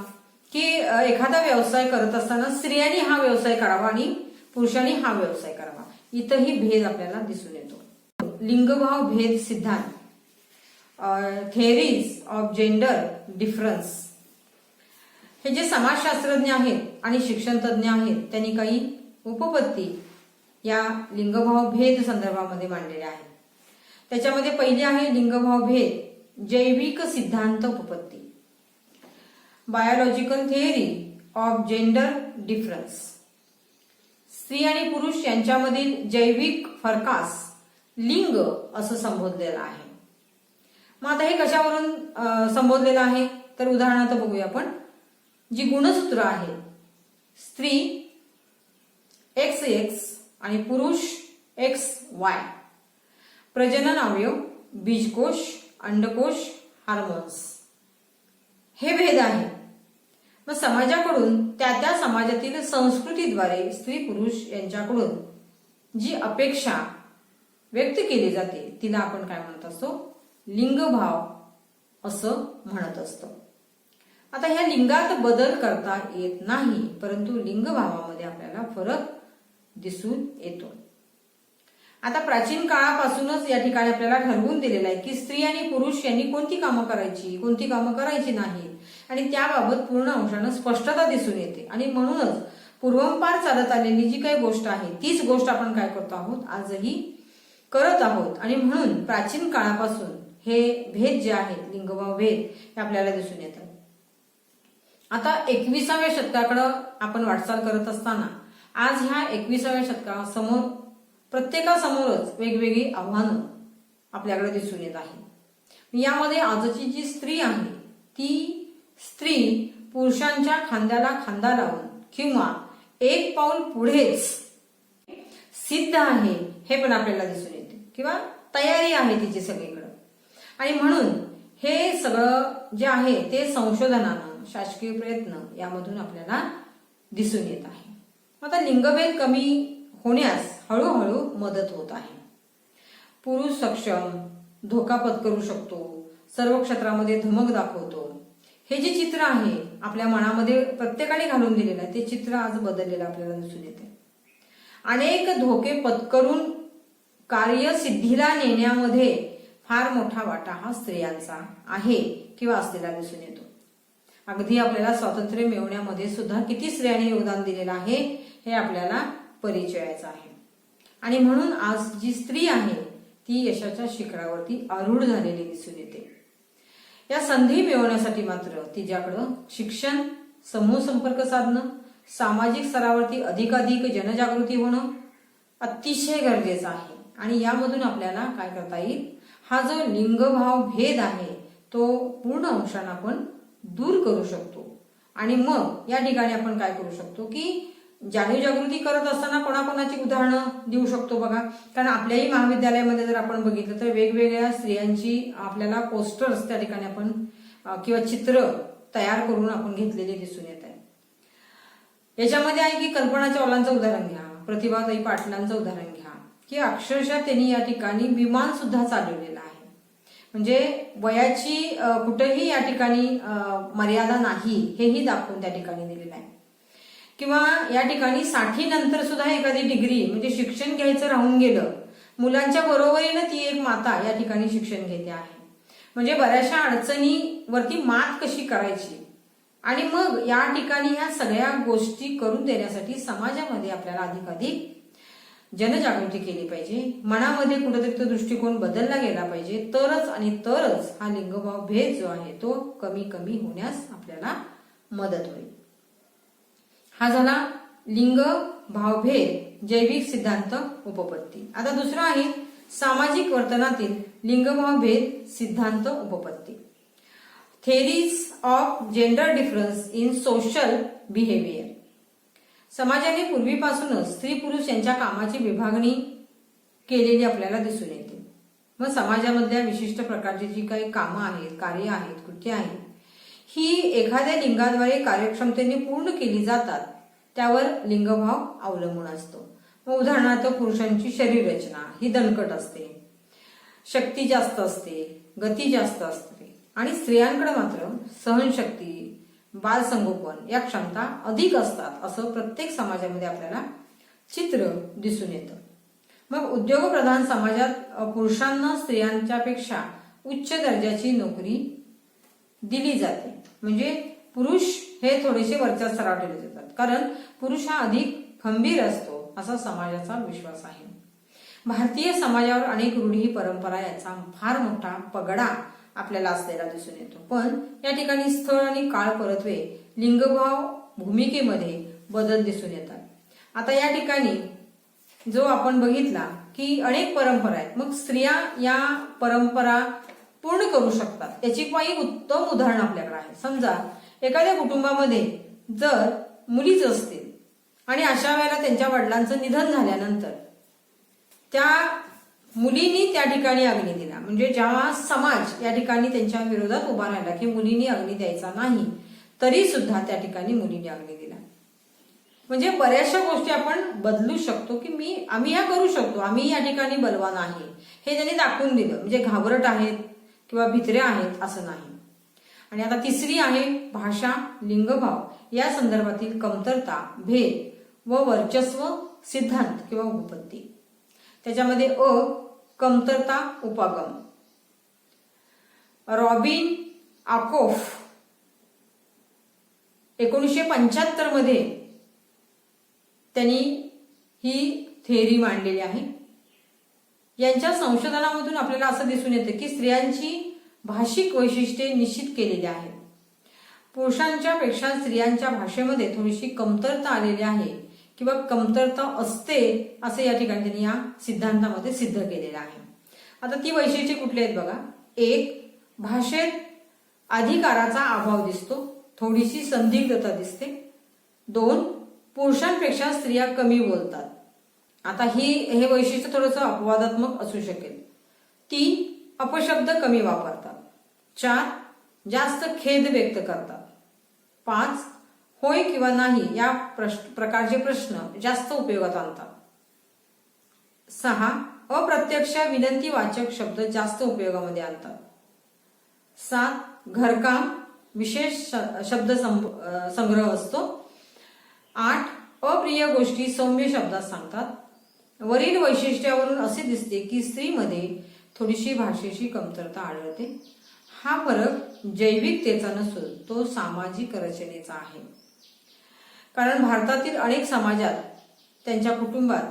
की एखादा व्यवसाय करत असताना स्त्रियांनी हा व्यवसाय करावा आणि पुरुषांनी हा व्यवसाय करावा, इथंही भेद आपल्याला दिसून येतो. लिंगभाव भेद सिद्धांत, थेअरीज ऑफ जेंडर डिफरन्स, हे जे समाजशास्त्रज्ञ आहेत आणि शिक्षण तज्ञ आहेत त्यांनी काही उपपत्ती या लिंगभाव भेद संदर्भामध्ये मांडलेल्या आहेत. त्याच्यामध्ये पहिली आहे लिंगभाव भेद जैविक सिद्धांत उपपत्ती, biological theory of gender difference. स्त्री आणि पुरुष यांच्यामधील जैविक फरकास लिंग असं संबोधलेलं आहे. मग आता हे कशावरून संबोधलेलं आहे तर उदाहरणार्थ बघूया आपण. जी गुणसूत्र आहे, स्त्री XX आणि पुरुष XY, प्रजनन अवयव, बीजकोश, अंडकोश, हार्मोन्स, हे भेद आहे. मग समाजाकडून त्या समाजातील संस्कृतीद्वारे स्त्री पुरुष यांच्याकडून जी अपेक्षा व्यक्त केली जाते तिला आपण काय म्हणत असतो, लिंगभाव असं म्हणत असतो. आता ह्या लिंगात बदल करता येत नाही, परंतु लिंगभावामध्ये आपल्याला फरक दिसून येतो. आता प्राचीन काळापासूनच या ठिकाणी आपल्याला ठरवून दिलेलं आहे की स्त्री आणि पुरुष यांनी कोणती कामं करायची, कोणती कामं करायची नाही, आणि त्याबाबत पूर्ण अंशानं स्पष्टता दिसून येते. आणि म्हणूनच पूर्वंपार चालत आलेली जी काही गोष्ट आहे तीच गोष्ट आपण काय करतो आहोत, आजही करत आहोत. आणि म्हणून प्राचीन काळापासून हे भेद जे आहेत, लिंगभाव भेद, हे आपल्याला दिसून येतात. आता 21व्या शतकाकडं आपण वाटचाल करत असताना आज ह्या 21व्या शतकासमोर प्रत्येकासमोरच वेगवेगळी आव्हानं आपल्याकडे दिसून येत आहे. यामध्ये आजची जी स्त्री आहे ती स्त्री पुरुषांच्या खांद्याला खांदा लावून किंवा एक पाऊल पुढेच सिद्ध आहे हे पण आपल्याला दिसून येते, किंवा तयारी आहे तिची सगळीकडे. आणि म्हणून हे सगळं जे आहे ते संशोधनानं, शासकीय प्रयत्न यामधून आपल्याला दिसून येत आहे. आता लिंगभेद कमी होण्यास हळूहळू मदत होत आहे. पुरुष सक्षम, धोका पत्करू शकतो, सर्व क्षेत्रामध्ये धमक दाखवतो, हे जे चित्र आहे आपल्या मनामध्ये प्रत्येकाने घालून दिलेलं आहे ते चित्र आज बदललेलं आपल्याला दिसून येते. अनेक धोके पत्करून कार्यसिद्धीला नेण्यामध्ये फार मोठा वाटा हा स्त्रियांचा आहे किंवा असलेला दिसून येतो. अगदी आपल्याला स्वातंत्र्य मिळवण्यामध्ये सुद्धा किती स्त्रियांनी योगदान दिलेलं आहे हे आपल्याला परिचयाचं आहे. आणि म्हणून आज जी स्त्री आहे ती यशाच्या शिखरावरती आरूढ झालेली दिसून येते. या संधी मिळवण्यासाठी मात्र तिच्याकडं शिक्षण, समूह संपर्क साधणं, सामाजिक स्तरावरती अधिकाधिक जनजागृती होणं अतिशय गरजेचं आहे. आणि यामधून आपल्याला काय करता येईल, हा जो लिंगभाव भेद आहे तो पूर्ण अंशाने आपण दूर करू शकतो. आणि मग या ठिकाणी आपण काय करू शकतो की जाणीव जागृती करत असताना कोणाकोणाची उदाहरणं देऊ शकतो बघा. कारण आपल्याही महाविद्यालयामध्ये जर आपण बघितलं तर वेगवेगळ्या स्त्रियांची आपल्याला पोस्टर्स त्या ठिकाणी आपण किंवा चित्र तयार करून आपण घेतलेले दिसून येत आहे. याच्यामध्ये आहे की कल्पना चावलांचं उदाहरण घ्या, प्रतिभाताई पाटलांचं उदाहरण घ्या, की अक्षरशः त्यांनी या ठिकाणी विमान सुद्धा चालवलेलं आहे. म्हणजे वयाची कुठेही या ठिकाणी मर्यादा नाही हेही दाखवून त्या ठिकाणी दिलेलं आहे. किंवा या ठिकाणी 60 नंतर सुद्धा एखादी डिग्री म्हणजे शिक्षण घ्यायचं राहून गेलं, मुलांच्या बरोबरीनं ती एक माता या ठिकाणी शिक्षण घेते आहे. म्हणजे बऱ्याचशा अडचणीवरती मात कशी करायची. आणि मग या ठिकाणी ह्या सगळ्या गोष्टी करून देण्यासाठी समाजामध्ये आपल्याला अधिकाधिक जनजागृती केली पाहिजे. मनामध्ये कुठेतरी तो दृष्टिकोन बदलला गेला पाहिजे. तरच हा लिंगभाव भेद जो आहे तो कमी होण्यास आपल्याला मदत होईल. हा झाला लिंग भावभेद जैविक सिद्धांत उपपत्ती. आता दुसरा आहे सामाजिक वर्तनातील लिंगभाव भेद सिद्धांत उपपत्ती. Theories of gender difference in social behaviour. समाजाने पूर्वीपासूनच स्त्री पुरुष यांच्या कामाची विभागणी केलेली आपल्याला दिसून येते. मग समाजामधल्या विशिष्ट प्रकारची जी काही कामं आहेत, कार्य आहेत, कृत्य आहेत, ही एखाद्या लिंगाद्वारे कार्यक्षमतेने पूर्ण केली जातात. त्यावर लिंगभाव अवलंबून असतो. मग उदाहरणार्थ पुरुषांची शरीर रचना ही दणकट असते, शक्ती जास्त असते, गती जास्त असते, आणि स्त्रियांकडे मात्र सहनशक्ती, बालसंगोपन या क्षमता अधिक असतात असं प्रत्येक समाजामध्ये आपल्याला चित्र दिसून येतं. मग उद्योगप्रधान समाजात पुरुषांना स्त्रियांच्या पेक्षा उच्च दर्जाची नोकरी दिली जाते. म्हणजे पुरुष हे थोडेसे वरच्या स्तरावर ठेवले जातात, कारण पुरुष हा अधिक खंबीर असतो असा समाजाचा विश्वास आहे. भारतीय समाजावर अनेक रूढी, परंपरा याचा फार मोठा पगडा आपल्याला असलेला दिसून येतो. पण या ठिकाणी स्थळ आणि काळ परत्वे लिंगभाव भूमिकेमध्ये बदल दिसून येतात. आता या ठिकाणी जो आपण बघितला की अनेक परंपरा आहेत, मग स्त्रिया या परंपरा पूर्ण करू शकतात याची काही उत्तम उदाहरण आपल्याकडे आहे. समजा एखाद्या कुटुंबामध्ये जर मुलीच असतील आणि अशा वेळेला त्यांच्या वडिलांचं निधन झाल्यानंतर त्या मुलींनी त्या ठिकाणी अग्नी दिला, म्हणजे जेव्हा समाज या ठिकाणी त्यांच्या विरोधात उभा राहिला की मुलींनी अग्नी द्यायचा नाही, तरी सुद्धा त्या ठिकाणी मुलींनी अग्नी दिला. म्हणजे बऱ्याचशा गोष्टी आपण बदलू शकतो की आम्ही या करू शकतो, आम्ही या ठिकाणी बलवान आहे हे त्यांनी दाखवून दिलं. म्हणजे घाबरट आहेत किंवा भित्र्या आहेत असं नाही. आणि आता तिसरी आहे भाषा, लिंगभाव या संदर्भातील कमतरता, भेद व वर्चस्व सिद्धांत किंवा उपपत्ती. त्याच्यामध्ये कमतरता उपागम. रॉबिन आकोफ 1975 मध्ये त्यांनी ही थेअरी मांडलेली आहे. यांच्या संशोधनामधून आपल्याला असं दिसून येतं की स्त्रियांची भाषिक वैशिष्ट्ये निश्चित केलेली आहेत. पुरुषांच्या पेक्षा स्त्रियांच्या भाषेमध्ये थोडीशी कमतरता आलेली आहे किंवा कमतरता असते असं या ठिकाणी त्यांनी या सिद्धांतामध्ये सिद्ध केलेलं आहे. आता ती वैशिष्ट्ये कुठली आहेत बघा. 1. भाषेत अधिकाराचा अभाव दिसतो, थोडीशी संदिग्धता दिसते. 2. पुरुषांपेक्षा स्त्रिया कमी बोलतात. आता हे वैशिष्ट्य थोडंसं अपवादात्मक असू शकेल. 3. अपशब्द कमी वापरतात. 4. जास्त खेद व्यक्त करतात. 5. होय किंवा नाही या प्रकारचे प्रश्न जास्त उपयोगात आणतात. 6. अप्रत्यक्ष विनंतीवाचक शब्द जास्त उपयोगामध्ये आणतात. 7. घरकाम विशेष शब्द संग्रह असतो. 8. अप्रिय गोष्टी सौम्य शब्दात सांगतात. वरील वैशिष्ट्यावरून असे दिसते की स्त्रीमध्ये थोडीशी भाषेची कमतरता आढळते. हा फरक जैविकतेचा नसून तो सामाजिक रचनेचा आहे. कारण भारतातील अनेक समाजात त्यांच्या कुटुंबात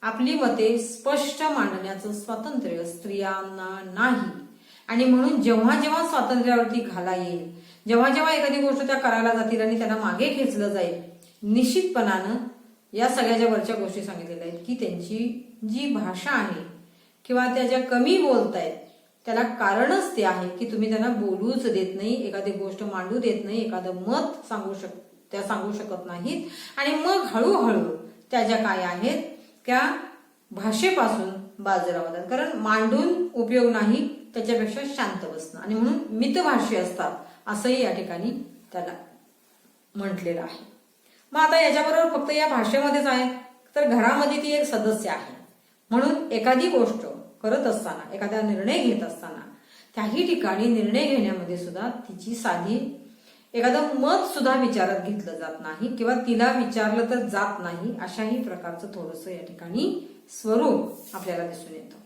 आपली मते स्पष्ट मांडण्याचं स्वातंत्र्य स्त्रियांना नाही. आणि म्हणून जेव्हा जेव्हा स्वातंत्र्यावरती घाला येईल, जेव्हा जेव्हा एखादी गोष्ट त्या करायला जातील आणि त्यांना मागे खेचलं जाईल, निश्चितपणानं या सगळ्या ज्या वरच्या गोष्टी सांगितलेल्या आहेत की त्यांची जी भाषा आहे किंवा त्या ज्या कमी बोलतायत त्याला कारणच ते आहे की तुम्ही त्यांना बोलूच देत नाही, एखादी गोष्ट मांडू देत नाही, एखादं मत सांगू शकत नाहीत. आणि मग हळूहळू त्या ज्या काय आहेत त्या भाषेपासून बाजूला होतात. कारण मांडून उपयोग नाही, त्याच्यापेक्षा शांत बसणं, आणि म्हणून मितभाषी असतात असंही या ठिकाणी त्याला म्हटलेलं आहे. मग आता याच्याबरोबर फक्त या भाषेमध्येच आहे तर घरामध्ये ती एक सदस्य आहे. म्हणून एखादी गोष्ट करत असताना, एखादा निर्णय घेत असताना त्याही ठिकाणी निर्णय घेण्यामध्ये सुद्धा तिची साधी एखादं मत सुद्धा विचारात घेतलं जात नाही किंवा तिला विचारलं तर जात नाही. अशाही प्रकारचं थोडंसं या ठिकाणी स्वरूप आपल्याला दिसून येतं.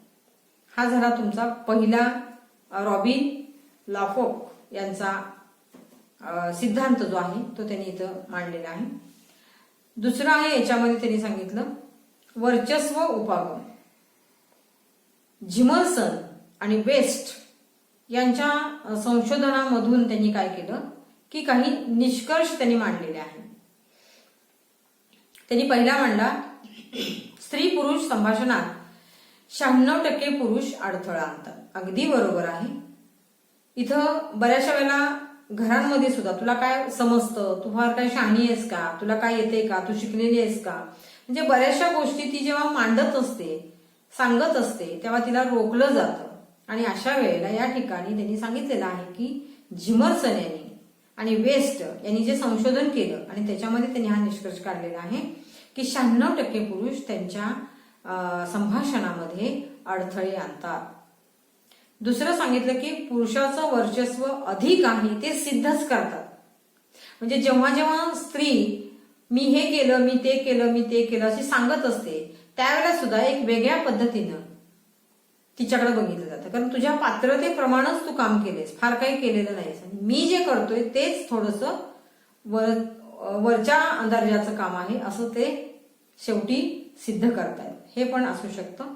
हा झाला तुमचा पहिला रॉबिन लाफोक यांचा सिद्धांत जो आहे तो त्यांनी इथं मांडलेला आहे. दुसरा आहे याच्यामध्ये त्यांनी सांगितलं वर्चस्व उपागम. झिमर्सन आणि वेस्ट यांच्या संशोधनामधून त्यांनी काय केलं की काही निष्कर्ष त्यांनी मांडलेले आहेत. त्यांनी पहिला मांडला स्त्री पुरुष संभाषणात 96% पुरुष अडथळा आणतात. अगदी बरोबर आहे. इथं बऱ्याचशा वेळेला घरांमध्ये सुद्धा तुला काय समजतं, तू फार काय शहाणी आहेस का, तुला काय येते का, तू शिकलेली आहेस का, म्हणजे बऱ्याचशा गोष्टी ती जेव्हा मांडत असते, सांगत असते, तेव्हा तिला रोखलं जातं. आणि अशा वेळेला या ठिकाणी त्यांनी सांगितलेलं आहे की झिमर्सन यांनी आणि वेस्ट यांनी जे संशोधन केलं आणि त्याच्यामध्ये त्यांनी हा निष्कर्ष काढलेला आहे की 96% पुरुष त्यांच्या संभाषणामध्ये अडथळे आणतात. दुसरं सांगितलं की पुरुषाचं वर्चस्व अधिक आहे ते सिद्धच करतात. म्हणजे जेव्हा जेव्हा स्त्री मी हे केलं, मी ते केलं, मी ते केलं अशी सांगत असते, त्यावेळेला सुद्धा एक वेगळ्या पद्धतीनं तिच्याकडे बघितलं जातं. कारण तुझ्या पात्रतेप्रमाणेच तू काम केलेस, फार काही केलेलं नाहीस. मी जे करतोय तेच थोडंसं वरच्या दर्जाचं काम आहे असं ते शेवटी सिद्ध करतायत. हे पण असू शकतं.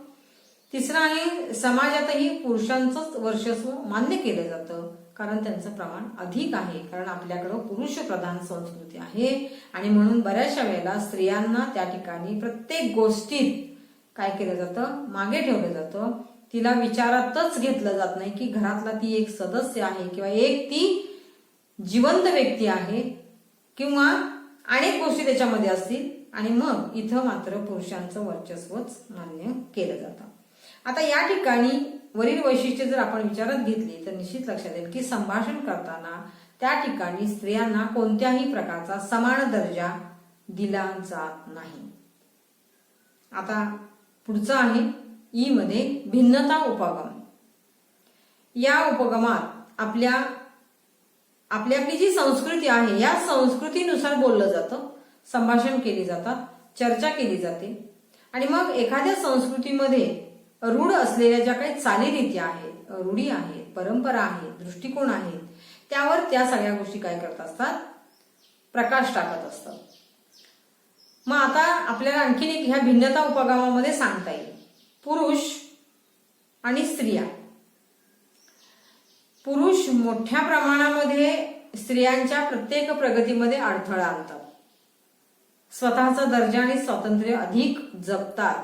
तिसरं आहे समाजातही पुरुषांचंच वर्चस्व मान्य केलं जातं कारण त्यांचं प्रमाण अधिक आहे. कारण आपल्याकडं पुरुष प्रधान संस्कृती आहे आणि म्हणून बऱ्याचशा वेळेला स्त्रियांना त्या ठिकाणी प्रत्येक गोष्टीत काय केलं जातं, मागे ठेवलं जातं. तिला विचारातच घेतलं जात नाही की घरातला ती एक सदस्य आहे किंवा एक ती जिवंत व्यक्ती आहे किंवा अनेक गोष्टी त्याच्यामध्ये असतील. आणि मग इथं मात्र पुरुषांचं वर्चस्वच मान्य केलं जातं. आता या ठिकाणी वरील वैशिष्ट्ये जर आपण विचारात घेतली तर निश्चित लक्षात येईल की संभाषण करताना त्या ठिकाणी स्त्रियांना कोणत्याही प्रकारचा समान दर्जा दिला जात नाही. आता पुढचं आहे ई मध्ये भिन्नता उपगम. या उपगमात आपल्यातली जी संस्कृती आहे या संस्कृतीनुसार बोललं जातं, संभाषण केली जातात, चर्चा केली जाते. आणि मग एखाद्या संस्कृतीमध्ये रूढ असलेल्या ज्या काही चालीरीती आहेत, रूढी आहेत, परंपरा आहेत, दृष्टिकोन आहेत, त्यावर त्या सगळ्या गोष्टी काय करत असतात, प्रकाश टाकत असतात. मग आता आपल्याला आणखीन एक ह्या भिन्नता उपगमामध्ये सांगता येईल. पुरुष आणि स्त्रिया. पुरुष मोठ्या प्रमाणामध्ये स्त्रियांच्या प्रत्येक प्रगतीमध्ये अडथळा आणतात, स्वतःचा दर्जा आणि स्वातंत्र्य अधिक जपतात.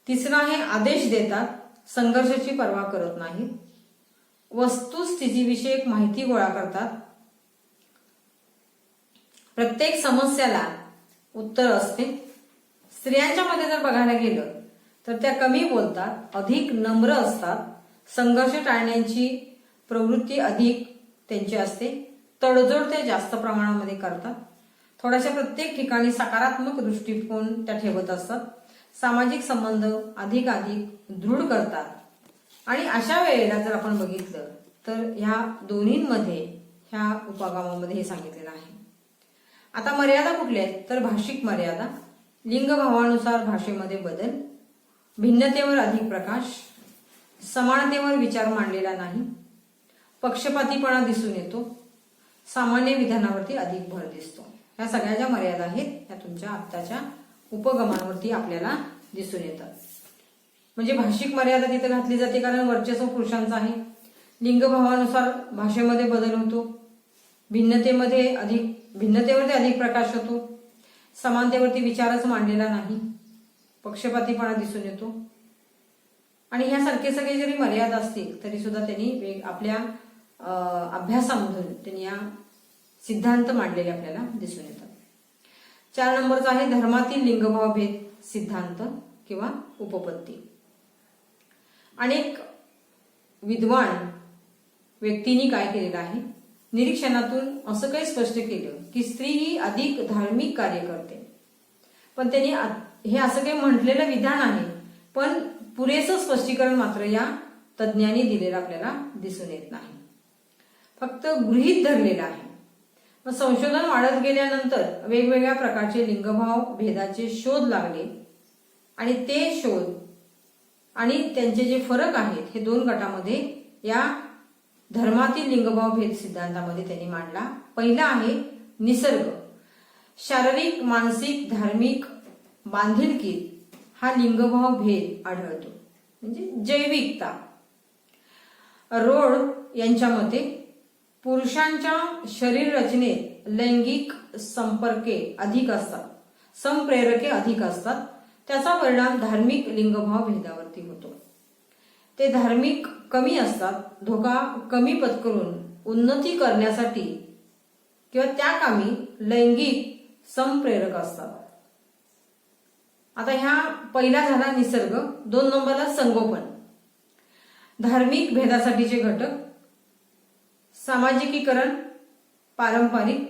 तिसरा आहे आदेश देतात, संघर्षाची पर्वा करत नाहीत, वस्तुस्थितीविषयक माहिती गोळा करतात, प्रत्येक समस्याला उत्तर असते. स्त्रियांच्या मध्ये जर बघायला गेलं तर त्या कमी बोलतात, अधिक नम्र असतात, संघर्ष टाळण्याची प्रवृत्ती अधिक त्यांची असते, तडजोड ते जास्त प्रमाणामध्ये करतात, थोड्याशा प्रत्येक ठिकाणी सकारात्मक दृष्टिकोन त्या ठेवत असतात, सामाजिक संबंध अधिक दृढ करतात. आणि अशा वेळेला जर आपण बघितलं तर ह्या दोन्हींमध्ये ह्या उपगमामध्ये हे सांगितलेलं आहे. आता मर्यादा कुठल्या आहेत तर भाषिक मर्यादा, लिंगभावानुसार भाषेमध्ये बदल, भिन्नतेवर अधिक प्रकाश, समानतेवर विचार मांडलेला नाही, पक्षपातीपणा दिसून येतो, सामान्य विधानावरती अधिक भर दिसतो. ह्या सगळ्या ज्या मर्यादा आहेत ह्या तुमच्या आत्ताच्या उपगमांवरती आपल्याला दिसून येतात. म्हणजे भाषिक मर्यादा तिथे घातली जाते कारण वर्चस्व पुरुषांचं आहे, लिंगभावानुसार भाषेमध्ये बदल होतो, भिन्नतेवरती अधिक प्रकाश होतो, समानतेवरती विचारच मांडलेला नाही, पक्षपातीपणा दिसून येतो. आणि ह्यासारखे सगळे जरी मर्यादा असतील तरी सुद्धा त्यांनी आपल्या अभ्यासामधून त्यांनी या सिद्धांत मांडलेले आपल्याला दिसून येतात. 4 नंबरचा आहे धर्मातील लिंगभाव भेद सिद्धांत किंवा उपपत्ती. अनेक विद्वान व्यक्तींनी काय केलेलं आहे, निरीक्षणातून असं काही स्पष्ट केलं की स्त्री ही अधिक धार्मिक कार्य करते. पण त्यांनी हे असं काही म्हटलेलं विधान आहे पण पुरेसं स्पष्टीकरण मात्र या तज्ज्ञांनी दिलेलं आपल्याला दिसून येत नाही, फक्त गृहीत धरलेलं आहे. मग संशोधन वाढत गेल्यानंतर वेगवेगळ्या प्रकारचे लिंगभाव भेदाचे शोध लागले आणि ते शोध आणि त्यांचे जे फरक आहेत हे 2 गटामध्ये या धर्मातील लिंगभाव भेद सिद्धांतामध्ये त्यांनी मांडला. पहिला आहे निसर्ग. शारीरिक, मानसिक, धार्मिक बांधिलकीत हा लिंगभाव भेद आढळतो, म्हणजे जैविकता. रोड यांच्या मते पुरुषांच्या शरीर रचनेत लैंगिक संप्रेरके अधिक असतात, त्याचा परिणाम धार्मिक लिंगभाव भेदावरती होतो. ते धार्मिक कमी असतात, धोका कमी पत्करून उन्नती करण्यासाठी किंवा त्या कामी लैंगिक संप्रेरक असतात. आता ह्या पहिला झाला निसर्ग. 2 नंबरला संगोपन. धार्मिक भेदासाठीचे घटक, सामाजिकीकरण, पारंपरिक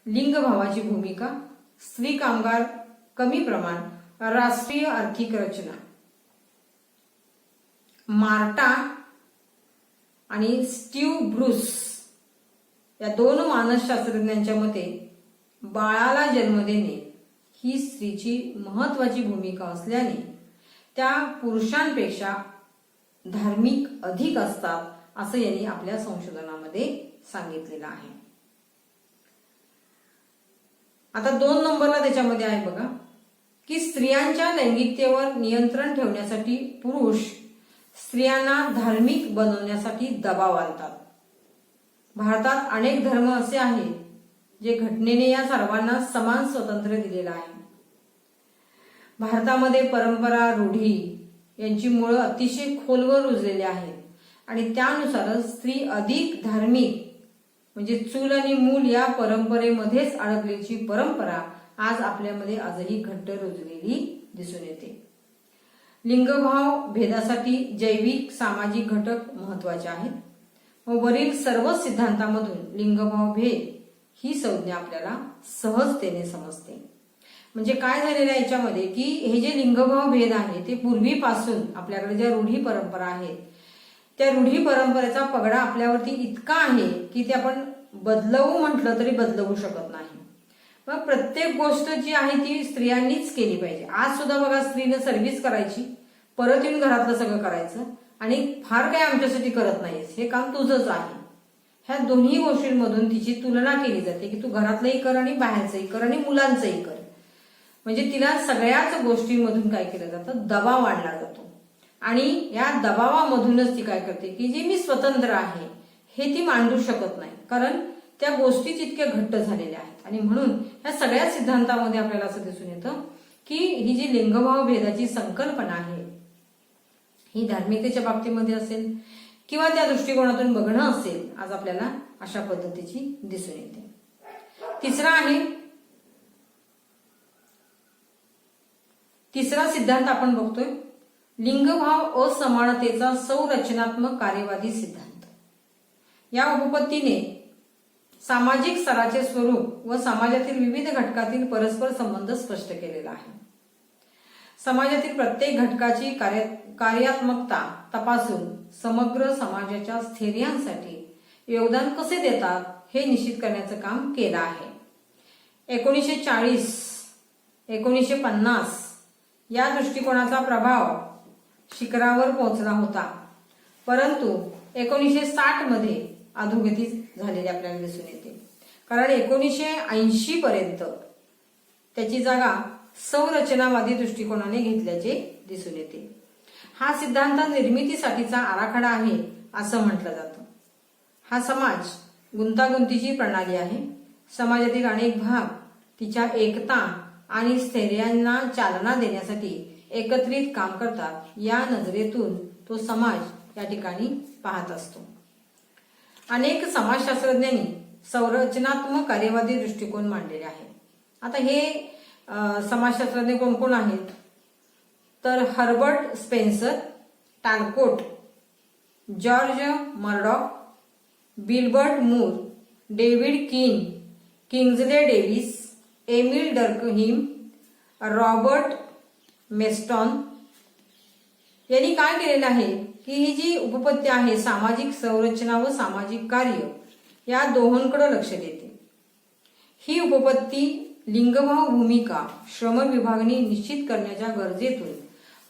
लिंगभावाची भूमिका, स्त्री कामगार कमी प्रमाण, राष्ट्रीय आर्थिक रचना. मार्टा आणि स्टीव ब्रूस या 2 मानसशास्त्रज्ञांच्या मते बाळाला जन्म देणे ही स्त्रीची महत्वाची भूमिका असल्याने त्या पुरुषांपेक्षा धार्मिक अधिक असतात असं यांनी आपल्या संशोधनामध्ये सांगितलेलं आहे. आता 2 नंबरला त्याच्यामध्ये आहे बघा की स्त्रियांच्या लैंगिकतेवर नियंत्रण ठेवण्यासाठी पुरुष स्त्रियांना धार्मिक बनवण्यासाठी दबाव आणतात. भारतात अनेक धर्म असे आहेत जे घटनेने या सर्वांना समान स्वातंत्र्य दिलेलं आहे. भारतामध्ये परंपरा, रूढी यांची मुळं अतिशय खोलवर रुजलेली आहेत आणि त्यानुसारच स्त्री अधिक धार्मिक म्हणजे चूल आणि मूल या परंपरेमध्येच अडकलेली परंपरा आज आपल्यामध्ये आजही घट्ट रुजलेली दिसून येते. लिंगभाव भेदासाठी जैविक सामाजिक घटक महत्वाचे आहेत व वरील सर्व सिद्धांतामधून लिंगभाव भेद ही संज्ञा आपल्याला सहजतेने समजते. म्हणजे काय झालेलं आहे याच्यामध्ये की हे जे लिंगभाव भेद आहे ते पूर्वीपासून आपल्याकडे ज्या रूढी परंपरा आहेत त्या रूढी परंपरेचा पगडा आपल्यावरती इतका आहे की ते आपण बदलवू म्हटलं तरी बदलवू शकत नाही. मग प्रत्येक गोष्ट जी आहे ती स्त्रियांनीच केली पाहिजे. आज सुद्धा बघा स्त्रीनं सर्व्हिस करायची, परत येऊन घरातलं सगळं करायचं आणि फार काही आमच्यासाठी करत नाहीस, हे काम तुझंच आहे. ह्या दोन्ही गोष्टींमधून तिची तुलना केली जाते की तू घरातलंही कर आणि बाहेरचंही कर आणि मुलांचंही कर. म्हणजे तिला सगळ्याच गोष्टींमधून काय केलं जातं, दबाव आणला जातो आणि या दबावामधूनच ती काय करते की जे मी स्वतंत्र आहे हे ती मांडू शकत नाही, कारण त्या गोष्टीच इतक्या घट्ट झालेल्या आहेत. आणि म्हणून या सगळ्या सिद्धांतामध्ये आपल्याला असं दिसून येतं की ही जी लिंगभाव भेदाची संकल्पना आहे ही धार्मिकतेच्या बाबतीमध्ये असेल किंवा त्या दृष्टिकोनातून बघणं असेल, आज आपल्याला अशा पद्धतीची दिसून येते. तिसरा सिद्धांत आपण बघतोय लिंगभाव असमानतेचा संरचनात्मक कार्यवादी सिद्धांत. या उपपत्तीने सामाजिक स्तराचे स्वरूप व समाजातील विविध घटकातील परस्पर संबंध स्पष्ट केलेला आहे. समाजातील प्रत्येक घटकाची कार्यात्मकता तपासून समग्र समाजाच्या स्थैर्यासाठी योगदान कसे देतात हे निश्चित करण्याचं काम केलं आहे. 1940-1950 या दृष्टिकोनाचा प्रभाव शिखरावर पोहोचला होता, परंतु 1960 मध्ये अधोगती झालेली आपल्याला दिसून येते. कारण 1980 पर्यंत त्याची जागा संरचनावादी दृष्टिकोनाने घेतल्याचे दिसून येते. हा सिद्धांत निर्मितीसाठीचा आराखडा आहे असं म्हटलं जातं. हा समाज गुंतागुंतीची प्रणाली आहे. समाजातील अनेक भाग तिच्या एकता आणि स्थैर्यांना चालना देण्यासाठी एकत्रित काम करतात. या नजरेतून तो समाज या ठिकाणी पाहत असतो. अनेक समाजशास्त्रज्ञांनी संरचनात्मक कार्यवादी दृष्टिकोन मांडलेले आहे. आता हे समाजशास्त्रज्ञ कोण कोण आहेत तर Herbert Spencer, Talcott, George Murdock, Wilbert Moore, David Keen, Kingsley Davis, Emile Durkheim, Robert Merton यांनी काय केलेलं आहे की ही जी उपपत्ती आहे सामाजिक संरचना व सामाजिक कार्य या दोहोंकडे लक्ष देते. ही उपपत्ती लिंगभाव भूमिका श्रम विभागणी निश्चित करण्याच्या गरजेतून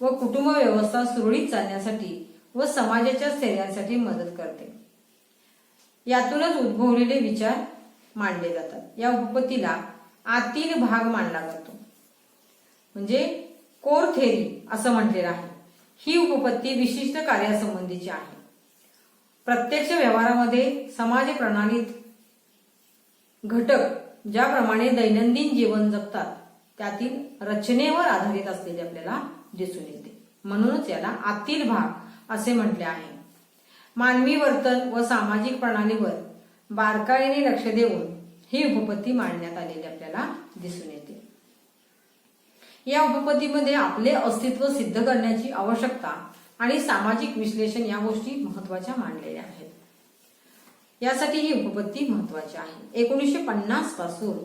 व कुटुंब व्यवस्था सुरळीत चालण्यासाठी व समाजाच्या स्थैर्यासाठी मदत करते. यातूनच उद्भवलेले विचार मांडले जातात. या उपपत्तीला आतील भाग मानला जातो म्हणजे कोर थेरी असं म्हटलेलं आहे. ही उपपत्ती विशिष्ट कार्यासंबंधीची आहे. प्रत्यक्ष व्यवहारामध्ये समाज प्रणालीत घटक ज्याप्रमाणे दैनंदिन जीवन जगतात त्यातील रचनेवर आधारित असलेले आपल्याला दिसून येते. म्हणूनच याला आतील भाग असे म्हटले आहे. मानवी वर्तन व सामाजिक प्रणालीवर बारकाईने लक्ष देऊन ही उपपत्ती मांडण्यात आलेली आपल्याला दिसून येते. या उपपत्तीमध्ये आपले अस्तित्व सिद्ध करण्याची आवश्यकता आणि सामाजिक विश्लेषण या गोष्टी महत्वाच्या मानलेल्या आहेत. यासाठी ही उपपत्ती महत्वाची आहे. 1950 पासून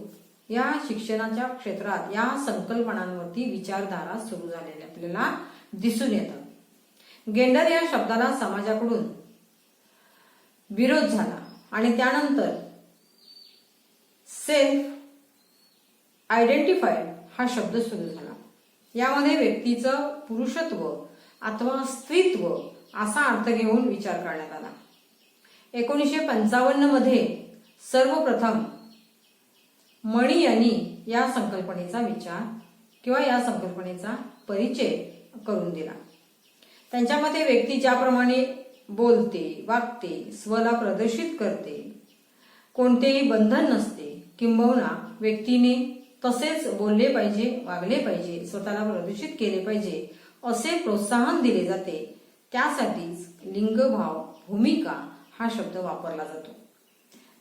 या शिक्षणाच्या क्षेत्रात या संकल्पनांवरती विचारधारा सुरू झालेल्या आपल्याला दिसून येतात. गेंडर या शब्दाला समाजाकडून विरोध झाला आणि त्यानंतर सेल्फ आयडेंटिफाईड हा शब्द सुरू झाला. यामध्ये व्यक्तीचं पुरुषत्व अथवा स्त्रीत्व असा अर्थ घेऊन विचार करण्यात आला. 1955 मध्ये सर्वप्रथम मणी यांनी या संकल्पनेचा विचार किंवा या संकल्पनेचा परिचय करून दिला. त्यांच्या मते व्यक्ती ज्याप्रमाणे बोलते, वागते, स्वला प्रदर्शित करते, कोणतेही बंधन नसते, किंबहुना व्यक्तीने तसेच बोलले पाहिजे, वागले पाहिजे, स्वतःला प्रदूषित केले पाहिजे असे प्रोत्साहन दिले जाते, त्यासाठीच लिंगभाव भूमिका हा शब्द वापरला जातो.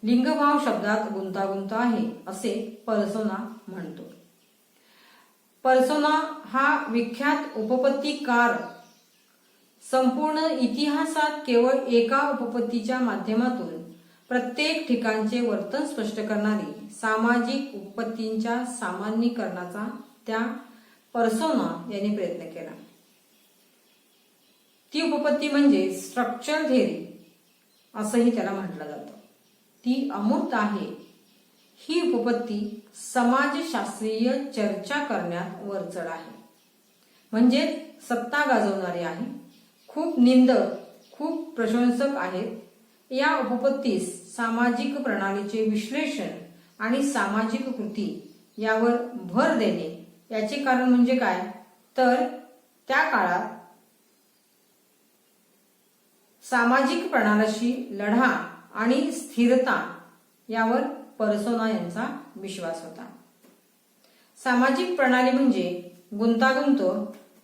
लिंगभाव शब्दात गुंतागुंत आहे असे पर्सोना म्हणतो. पर्सोना हा विख्यात उपपत्तीकार संपूर्ण इतिहासात केवळ एका उपपत्तीच्या माध्यमातून प्रत्येक ठिकाणचे वर्तन स्पष्ट करणारी सामाजिक उपपत्तींच्या सामान्यीकरणाचा त्या पर्सोना यांनी प्रयत्न केला. ती उपपत्ती म्हणजे स्ट्रक्चर थेअरी असंही त्याला म्हटलं जातं. ती अमूर्त आहे. ही उपपत्ती समाजशास्त्रीय चर्चा करण्यात वरचढ आहे, म्हणजे सत्ता गाजवणारी आहे. खूप निंदक, खूप प्रशंसक आहेत. या उपपत्तीस सामाजिक प्रणालीचे विश्लेषण आणि सामाजिक कृती यावर भर देणे याचे कारण म्हणजे काय, तर त्या काळात सामाजिक प्रणालीशी लढा आणि स्थिरता यावर पर्सोना यांचा विश्वास होता. सामाजिक प्रणाली म्हणजे गुंतागुंत,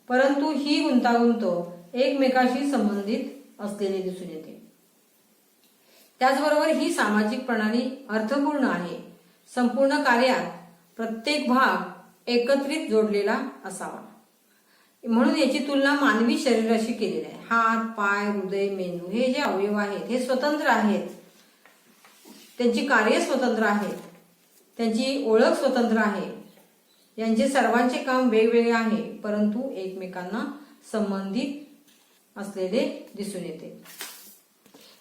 परंतु ही गुंतागुंत एकमेकाशी संबंधित असलेली दिसून येते. त्याचबरोबर ही सामाजिक प्रणाली अर्थपूर्ण आहे. संपूर्ण कार्यात प्रत्येक भाग एकत्रित जोडलेला असावा. म्हणून याची तुलना मानवी शरीराशी केलेली आहे. हात, पाय, हृदय, मेंदू हे जे अवयव आहेत हे स्वतंत्र आहेत. त्यांची कार्य स्वतंत्र आहेत, त्यांची ओळख स्वतंत्र आहे, यांचे सर्वांचे काम वेगवेगळे आहे, परंतु एकमेकांना संबंधित असलेले दिसून येते.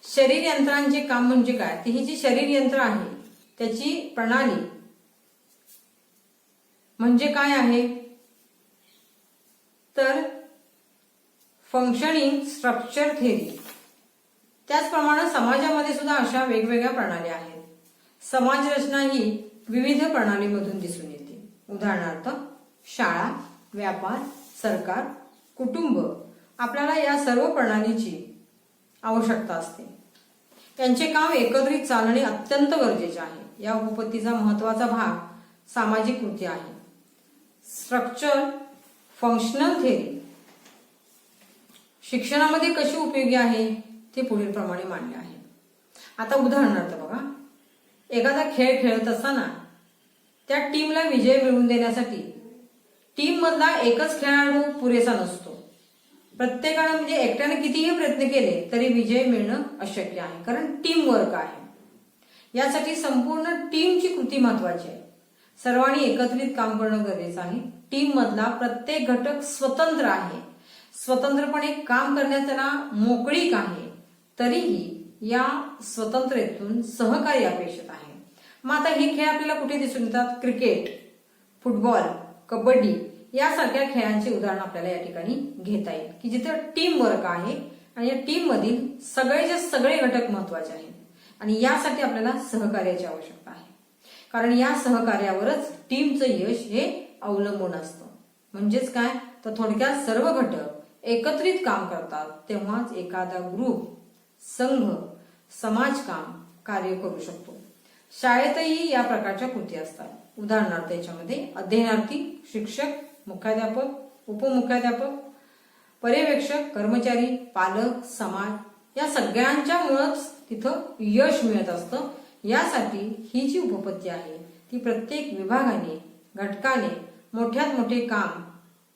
शरीर यंत्रांचे काम म्हणजे काय, ती ही जी शरीर यंत्र आहे त्याची प्रणाली म्हणजे काय आहे, तर फंक्शनिंग स्ट्रक्चर थेअरी. त्याचप्रमाणे समाजामध्ये सुद्धा अशा वेगवेगळ्या प्रणाली आहेत. समाज रचना ही विविध प्रणालीमधून दिसून येते. उदाहरणार्थ शाळा, व्यापार, सरकार, कुटुंब. आपल्याला या सर्व प्रणालीची आवश्यकता असते. त्यांचे काम एकत्रित चालणे अत्यंत गरजेचे आहे. या उपपत्तीचा महत्वाचा भाग सामाजिक कृती आहे. स्ट्रक्चर फंक्शनल थेअरी शिक्षणामध्ये कशी उपयोगी आहे ते पुढील प्रमाणे मांडले आहे. आता उदाहरणार्थ बघा, एखादा खेळ खेळत असताना त्या टीमला विजय मिळवून देण्यासाठी टीम मधला एकच खेळाडू पुरेसा नसतो. प्रत्येकाने म्हणजे एकट्याने कितीही प्रयत्न केले तरी विजय मिळणं अशक्य आहे, कारण टीम वर्क आहे. यासाठी संपूर्ण टीमची कृती महत्वाची आहे. सर्वांनी एकत्रित काम करणं गरजेचं आहे. टीम मधला प्रत्येक घटक स्वतंत्र आहे, स्वतंत्रपणे काम करण्यास त्याला मोकळीक आहे, तरीही या स्वतंत्रतेतून सहकार्य अपेक्षित आहे. मग आता हे खेळ आपल्याला कुठे दिसून येतात, क्रिकेट, फुटबॉल, कबड्डी यासारख्या खेळांची उदाहरण आपल्याला या ठिकाणी घेता येईल, की जिथे टीम वर्क आहे आणि या टीम मधील सगळेचे सगळे घटक महत्वाचे आहेत. आणि यासाठी आपल्याला सहकार्याची आवश्यकता आहे, कारण या सहकार्यावरच टीमचं यश हे अवलंबून असतं. म्हणजेच काय, तर थोडक्यात सर्व घटक एकत्रित काम करतात तेव्हाच एखादा ग्रुप, संघ, समाजकाम कार्य करू शकतो. शाळेतही या प्रकारच्या कृती असतात. उदाहरणार्थ याच्यामध्ये अध्ययनार्थी, शिक्षक, मुख्याध्यापक, उपमुख्याध्यापक, पर्यवेक्षक, कर्मचारी, पालक, समाज या सगळ्यांच्यामुळेच तिथं यश मिळत असतं. यासाठी ही जी उपपत्ती आहे ती प्रत्येक विभागाने, घटकाने मोठ्यात मोठे काम,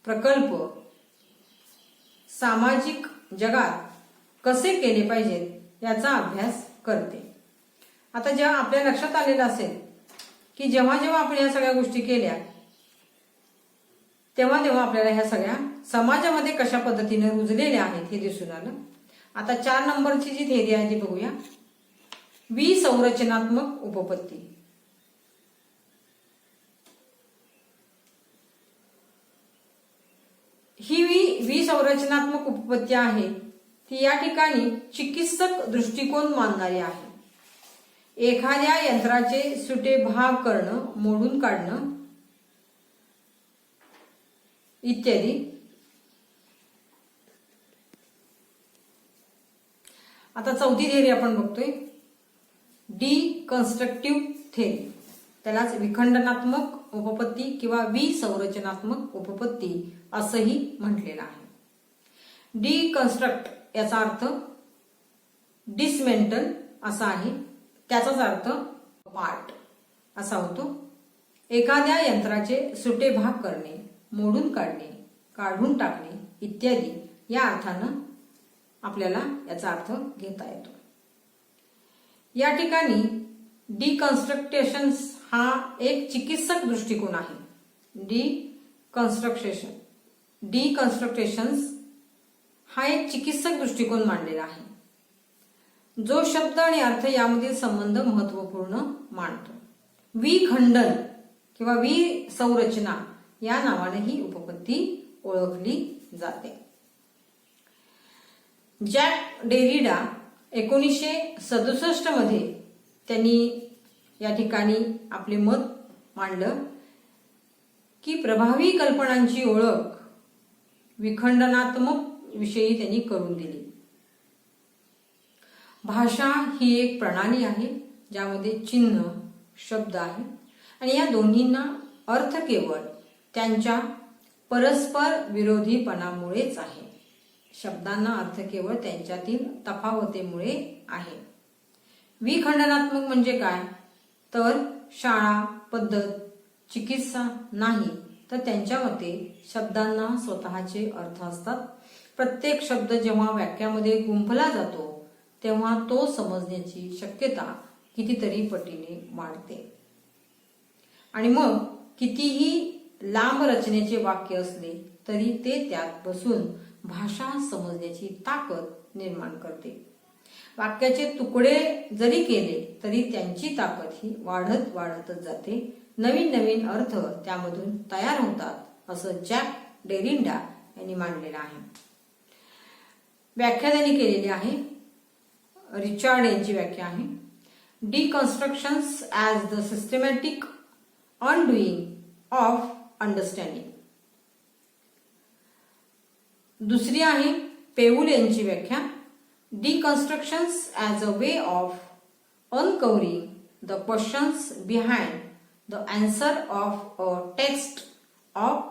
प्रकल्प सामाजिक जगात कसे केले पाहिजेत याचा अभ्यास करते. आता जेव्हा आपल्या लक्षात आलेलं असेल की जेव्हा जेव्हा आपण या सगळ्या गोष्टी केल्या तेव्हा तेव्हा आपल्याला ह्या सगळ्या समाजामध्ये कशा पद्धतीने रुजलेल्या आहेत हे दिसून आलं. आता 4 नंबरची जी थेअरी आहे ती बघूया, विसंरचनात्मक उपपत्ती. ही विसंरचनात्मक उपपत्ती आहे ती या ठिकाणी चिकित्सक दृष्टिकोन मानणारी आहे. एखाद्या यंत्राचे सुटे भाग करणं, मोडून काढणं इत्यादी. आता 4थी थेअरी आपण बघतोय, डिकन्स्ट्रक्टिव्ह थेअरी. त्यालाच विखंडनात्मक उपपत्ती किंवा विसंरचनात्मक उपपत्ती असंही म्हटलेलं आहे. डिकन्स्ट्रक्ट याचा अर्थ डिसमेंटल असा आहे, त्याचाच अर्थ पार्ट असा होतो. एखाद्या यंत्राचे सुटे भाग करणे, मोडून काढणे, काढून टाकणे इत्यादी या अर्थानं आपल्याला याचा अर्थ घेता येतो. या ठिकाणी डिकन्स्ट्रक्टेशन्स हा एक चिकित्सक दृष्टिकोन आहे. डिकन्स्ट्रक्टेशन्स हा एक चिकित्सक दृष्टिकोन मांडलेला आहे, जो शब्द आणि अर्थ यामधील संबंध महत्वपूर्ण मानतो. विखंडन किंवा विसंरचना या नावाने ही उपपत्ती ओळखली जाते. जॅक डेरिडा 1967 मध्ये त्यांनी या ठिकाणी आपले मत मांडलं की प्रभावी कल्पनांची ओळख विखंडनात्मक विषयी त्यांनी करून दिली. भाषा ही एक प्रणाली आहे ज्यामध्ये चिन्ह, शब्द आहे आणि या दोन्हींना अर्थ केवळ त्यांच्या परस्पर विरोधीपणामुळेच आहे. शब्दांना अर्थ केवळ त्यांच्यातील तफावतीमुळे आहे. विखंडनात्मक म्हणजे काय? तर शाळा, पद्धत, चिकित्सा नाही, तर त्यांच्या मते शब्दांना स्वतःचे अर्थ असतात. प्रत्येक शब्द जेव्हा वाक्यामध्ये गुंफला जातो तेव्हा तो समजण्याची शक्यता कितीतरी पटीने वाढते. आणि मग कितीही लांब रचनेचे वाक्य असले तरी ते त्यात बसून भाषा समजण्याची ताकद निर्माण करते. वाक्याचे तुकडे जरी केले तरी त्यांची ताकद ही वाढत वाढतच जाते. नवीन नवीन अर्थ त्यामधून तयार होतात असं जॅक डेरिडा यांनी मांडलेलं आहे. व्याख्या त्यांनी केलेली आहे, रिचार्ड यांची व्याख्या आहे. Deconstructions as the systematic undoing of understanding. दुसरी आहे पेऊल यांची व्याख्या, deconstructions as a way of uncovering the questions behind the answer of a text of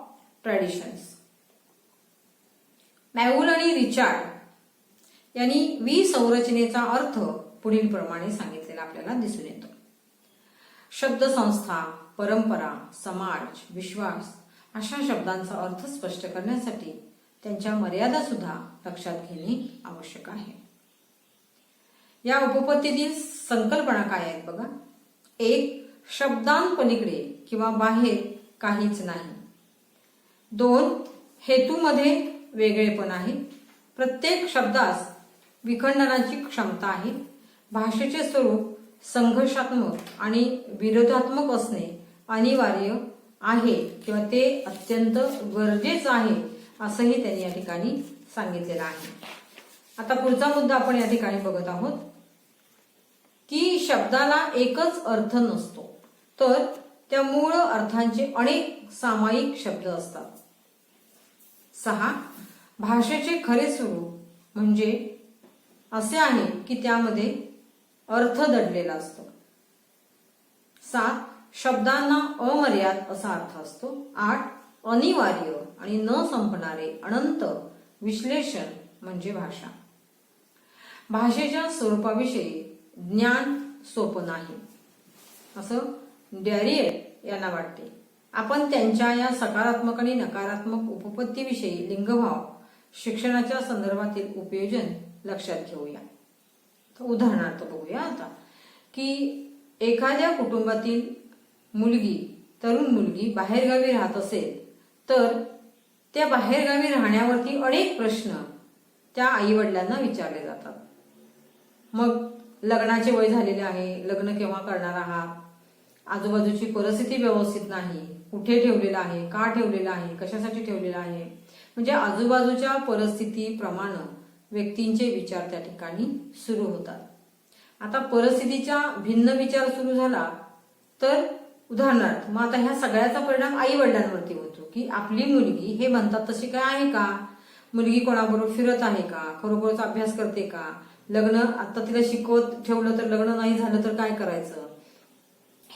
traditions. मॅऊल आणि रिचार्ड यांनी विसंरचनेचा अर्थ पुढील प्रमाणे सांगितलेला आपल्याला दिसून येतो. शब्दसंस्था, परंपरा, समाज, विश्वास अशा शब्दांचा अर्थ स्पष्ट करण्यासाठी त्यांच्या मर्यादा सुद्धा लक्षात घेणे आवश्यक आहे. या उपपत्तीतील संकल्पना काय आहेत बघा. 1. शब्दांपलीकडे किंवा बाहेर काहीच नाही. 2. हेतूमध्ये वेगळेपण आहे. प्रत्येक शब्दास विखंडनाची क्षमता आहे. भाषेचे स्वरूप संघर्षात्मक आणि विरोधात्मक असणे अनिवार्य आहे किंवा ते अत्यंत गरजेचं आहे असंही त्यांनी या ठिकाणी सांगितलेलं आहे. आता पुढचा मुद्दा आपण या ठिकाणी बघत आहोत की शब्दाला एकच अर्थ नसतो, तर त्या मूळ अर्थांचे अनेक सामायिक शब्द असतात. 6. भाषेचे खरे स्वरूप म्हणजे असे आहे की त्यामध्ये अर्थ दडलेला असतो. 7. शब्दांना अमर्याद असा अर्थ असतो. 8. अनिवार्य आणि न संपणारे अनंत विश्लेषण म्हणजे भाषा. भाषेच्या स्वरूपाविषयी ज्ञान सोपं नाही असं डॅरिएट यांना वाटते. आपण त्यांच्या या सकारात्मक आणि नकारात्मक उपपत्तीविषयी लिंगभाव शिक्षणाच्या संदर्भातील उपयोजन लक्षात घेऊया. तर उदाहरणार्थ बघूया आता की एखाद्या कुटुंबातील मुलगी, तरुण मुलगी बाहेरगावी राहत असेल तर त्या बाहेरगावी राहण्यावरती अनेक प्रश्न त्या आईवडिलांना विचारले जातात. मग लग्नाचे वय झालेले आहे, लग्न केव्हा करणार आहात, आजूबाजूची परिस्थिती व्यवस्थित नाही, कुठे ठेवलेलं आहे, का ठेवलेलं आहे, कशासाठी ठेवलेलं आहे, म्हणजे आजूबाजूच्या परिस्थितीप्रमाणे व्यक्तींचे विचार त्या ठिकाणी सुरू होतात. आता परिस्थितीचा भिन्न विचार सुरू झाला तर उदाहरणार्थ मग आता ह्या सगळ्याचा परिणाम आई वडिलांवरती होतो की आपली मुलगी हे म्हणतात तशी काय आहे का, मुलगी कोणाबरोबर फिरत आहे का, खरोखरच अभ्यास करते का, लग्न आता तिला शिकवत ठेवलं तर लग्न नाही झालं तर काय करायचं,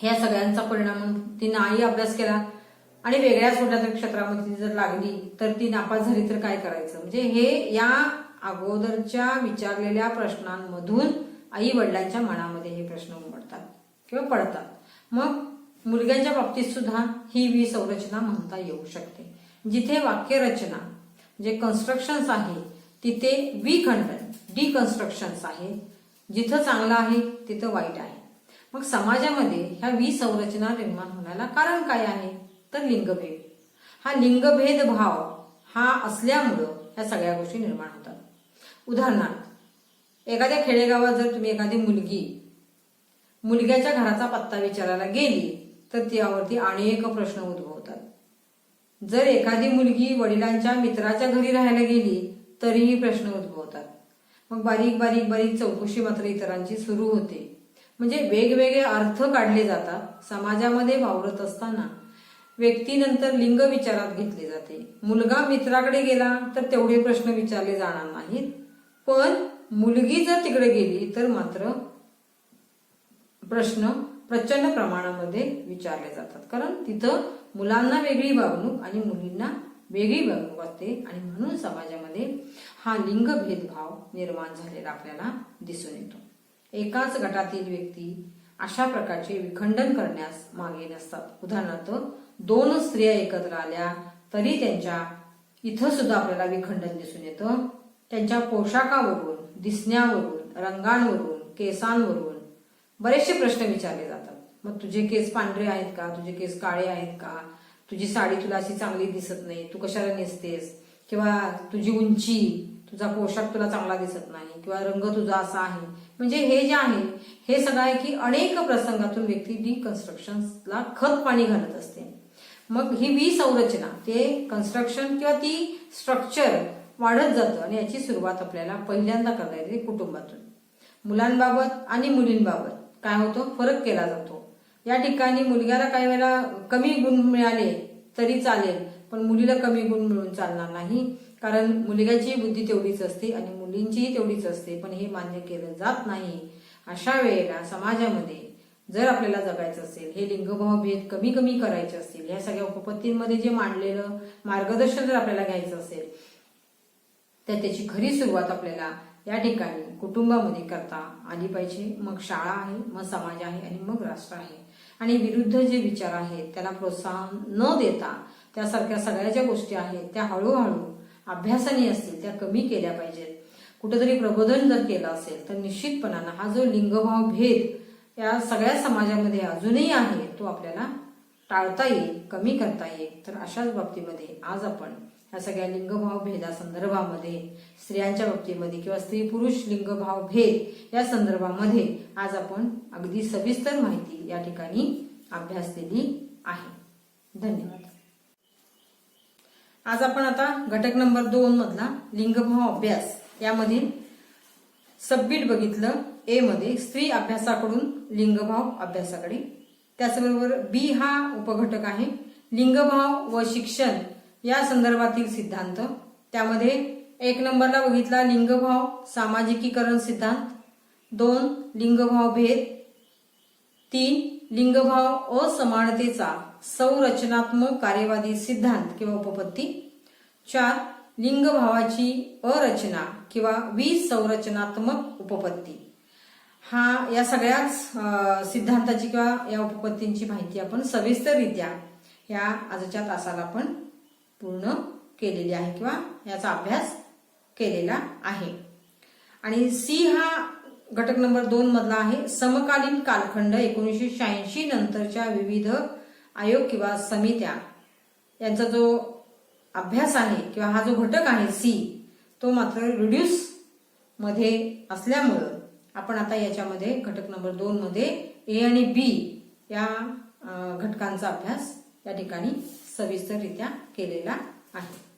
ह्या सगळ्यांचा परिणाम म्हणून ती नाही अभ्यास केला आणि वेगळ्याच कुठल्या क्षेत्रामध्ये ती जर लागली तर ती नापास झाली तर काय करायचं. म्हणजे हे या अगोदरच्या विचारलेल्या प्रश्नांमधून आई वडिलांच्या मनामध्ये हे प्रश्न उमटतात किंवा पडतात. मग मुलग्यांच्या बाबतीत सुद्धा ही विसंरचना म्हणता येऊ शकते. जिथे वाक्यरचना जे कन्स्ट्रक्शन्स आहे तिथे विखंडन डिकन्स्ट्रक्शन्स आहे. जिथं चांगलं आहे तिथं वाईट आहे. मग समाजामध्ये ह्या विसंरचना निर्माण होण्याला कारण काय आहे तर लिंगभेद. हा लिंगभेद भाव हा असल्यामुळं ह्या सगळ्या गोष्टी निर्माण होतात. उदाहरणार्थ एखाद्या खेडेगावात जर तुम्ही एखादी मुलग्याच्या घराचा पत्ता विचारायला गेली तर त्यावरती अनेक प्रश्न उद्भवतात. जर एखादी मुलगी वडिलांच्या मित्राच्या घरी राहायला गेली तरीही प्रश्न उद्भवतात. मग बारीक बारीक बारीक चौकशी मात्र इतरांची सुरू होते. म्हणजे वेगवेगळे अर्थ काढले जातात. समाजामध्ये वावरत असताना व्यक्तीनंतर लिंग विचारात घेतले जाते. मुलगा मित्राकडे गेला तर तेवढे प्रश्न विचारले जाणार नाहीत, पण मुलगी जर तिकडे गेली तर मात्र प्रश्न प्रचंड प्रमाणामध्ये विचारले जातात. कारण तिथं मुलांना वेगळी वागणूक आणि मुलींना वेगळी वागणूक असते आणि म्हणून समाजामध्ये हा लिंग भेदभाव निर्माण झालेला आपल्याला दिसून येतो. एकाच गटातील व्यक्ती अशा प्रकारचे विखंडन करण्यास मागे नसतात. उदाहरणार्थ 2 स्त्रिया एकत्र आल्या तरी त्यांच्या इथं सुद्धा आपल्याला विखंडन दिसून येतं. त्यांच्या पोशाखावरून, दिसण्यावरून, रंगांवरून, केसांवरून बरेचसे प्रश्न विचारले जातात. मग तुझे केस पांढरे आहेत का, तुझे केस काळे आहेत का, तुझी साडी तुला अशी चांगली दिसत नाही, तू कशाला नेसतेस, किंवा तुझी उंची, तुझा पोशाख तुला चांगला दिसत नाही, किंवा रंग तुझा असा आहे. म्हणजे हे जे आहे हे सगळं आहे की अनेक प्रसंगातून व्यक्ती डिकन्स्ट्रक्शनला खत पाणी घालत असते. मग ही विसंरचना ते कन्स्ट्रक्शन किंवा ती स्ट्रक्चर वाढत जातं आणि याची सुरुवात आपल्याला पहिल्यांदा करता येते कुटुंबातून. मुलांबाबत आणि मुलींबाबत काय होतं फरक केला जातो. या ठिकाणी मुलग्याला काही वेळेला कमी गुण मिळाले तरी चालेल, पण मुलीला कमी गुण मिळून चालणार नाही. कारण मुलग्याची बुद्धी तेवढीच असते आणि मुलींचीही तेवढीच असते, पण हे मान्य केलं जात नाही. अशा वेळेला समाजामध्ये जर आपल्याला जगायचं असेल, हे लिंगभाव भेद कमी कमी करायचे असतील, या सगळ्या उपपत्तींमध्ये जे मांडलेलं मार्गदर्शन जर आपल्याला घ्यायचं असेल तर त्याची खरी सुरुवात आपल्याला या ठिकाणी कुटुंबामध्ये करता आली पाहिजे. मग शाळा आहे, मग समाज आहे आणि मग राष्ट्र आहे. आणि विरुद्ध जे विचार आहेत त्याला प्रोत्साहन न देता त्यासारख्या सगळ्या ज्या गोष्टी आहेत त्या हळूहळू अभ्यासाने असतील त्या कमी केल्या पाहिजेत. कुठेतरी प्रबोधन जर केलं असेल तर निश्चितपणानं हा जो लिंगभाव भेद या सगळ्या समाजामध्ये अजूनही आहे तो आपल्याला टाळता येईल, कमी करता येईल. तर अशाच बाबतीमध्ये आज आपण या सगळ्या लिंगभाव भेदासंदर्भामध्ये स्त्रियांच्या बाबतीमध्ये किंवा स्त्री पुरुष लिंगभाव भेद या संदर्भामध्ये आज आपण अगदी सविस्तर माहिती या ठिकाणी अभ्यासलेली आहे. धन्यवाद. आज आपण आता घटक नंबर 2 मधला लिंगभाव अभ्यास यामधील सबमिट बघितलं. ए मध्ये स्त्री अभ्यासाकडून लिंगभाव अभ्यासाकडे. त्याचबरोबर बी हा उपघटक आहे लिंगभाव व शिक्षण या संदर्भातील सिद्धांत. त्यामध्ये 1 नंबरला बघितला लिंगभाव सामाजिकीकरण सिद्धांत, 2 लिंगभाव भेद, 3 लिंगभाव असमानतेचा संरचनात्मक कार्यवादी सिद्धांत किंवा उपपत्ती, 4 लिंगभावाची अरचना किंवा विसंरचनात्मक उपपत्ती. या सगळ्याच सिद्धांताची किंवा या उपपत्तींची माहिती आपण सविस्तररित्या या आजच्या तासाला आपण पूर्ण केलेली आहे किंवा याचा अभ्यास केलेला आहे. आणि सी हा घटक नंबर 2 मधला आहे समकालीन कालखंड 1986 नंतरच्या विविध आयोग किंवा समित्या यांचा जो अभ्यास आहे किंवा हा जो घटक आहे सी तो मात्र रिड्यूस मध्ये असल्यामुळं आपण आता याच्यामध्ये घटक नंबर 2 मध्ये ए आणि बी या घटकांचा अभ्यास या ठिकाणी सविस्तररित्या केलेला आहे.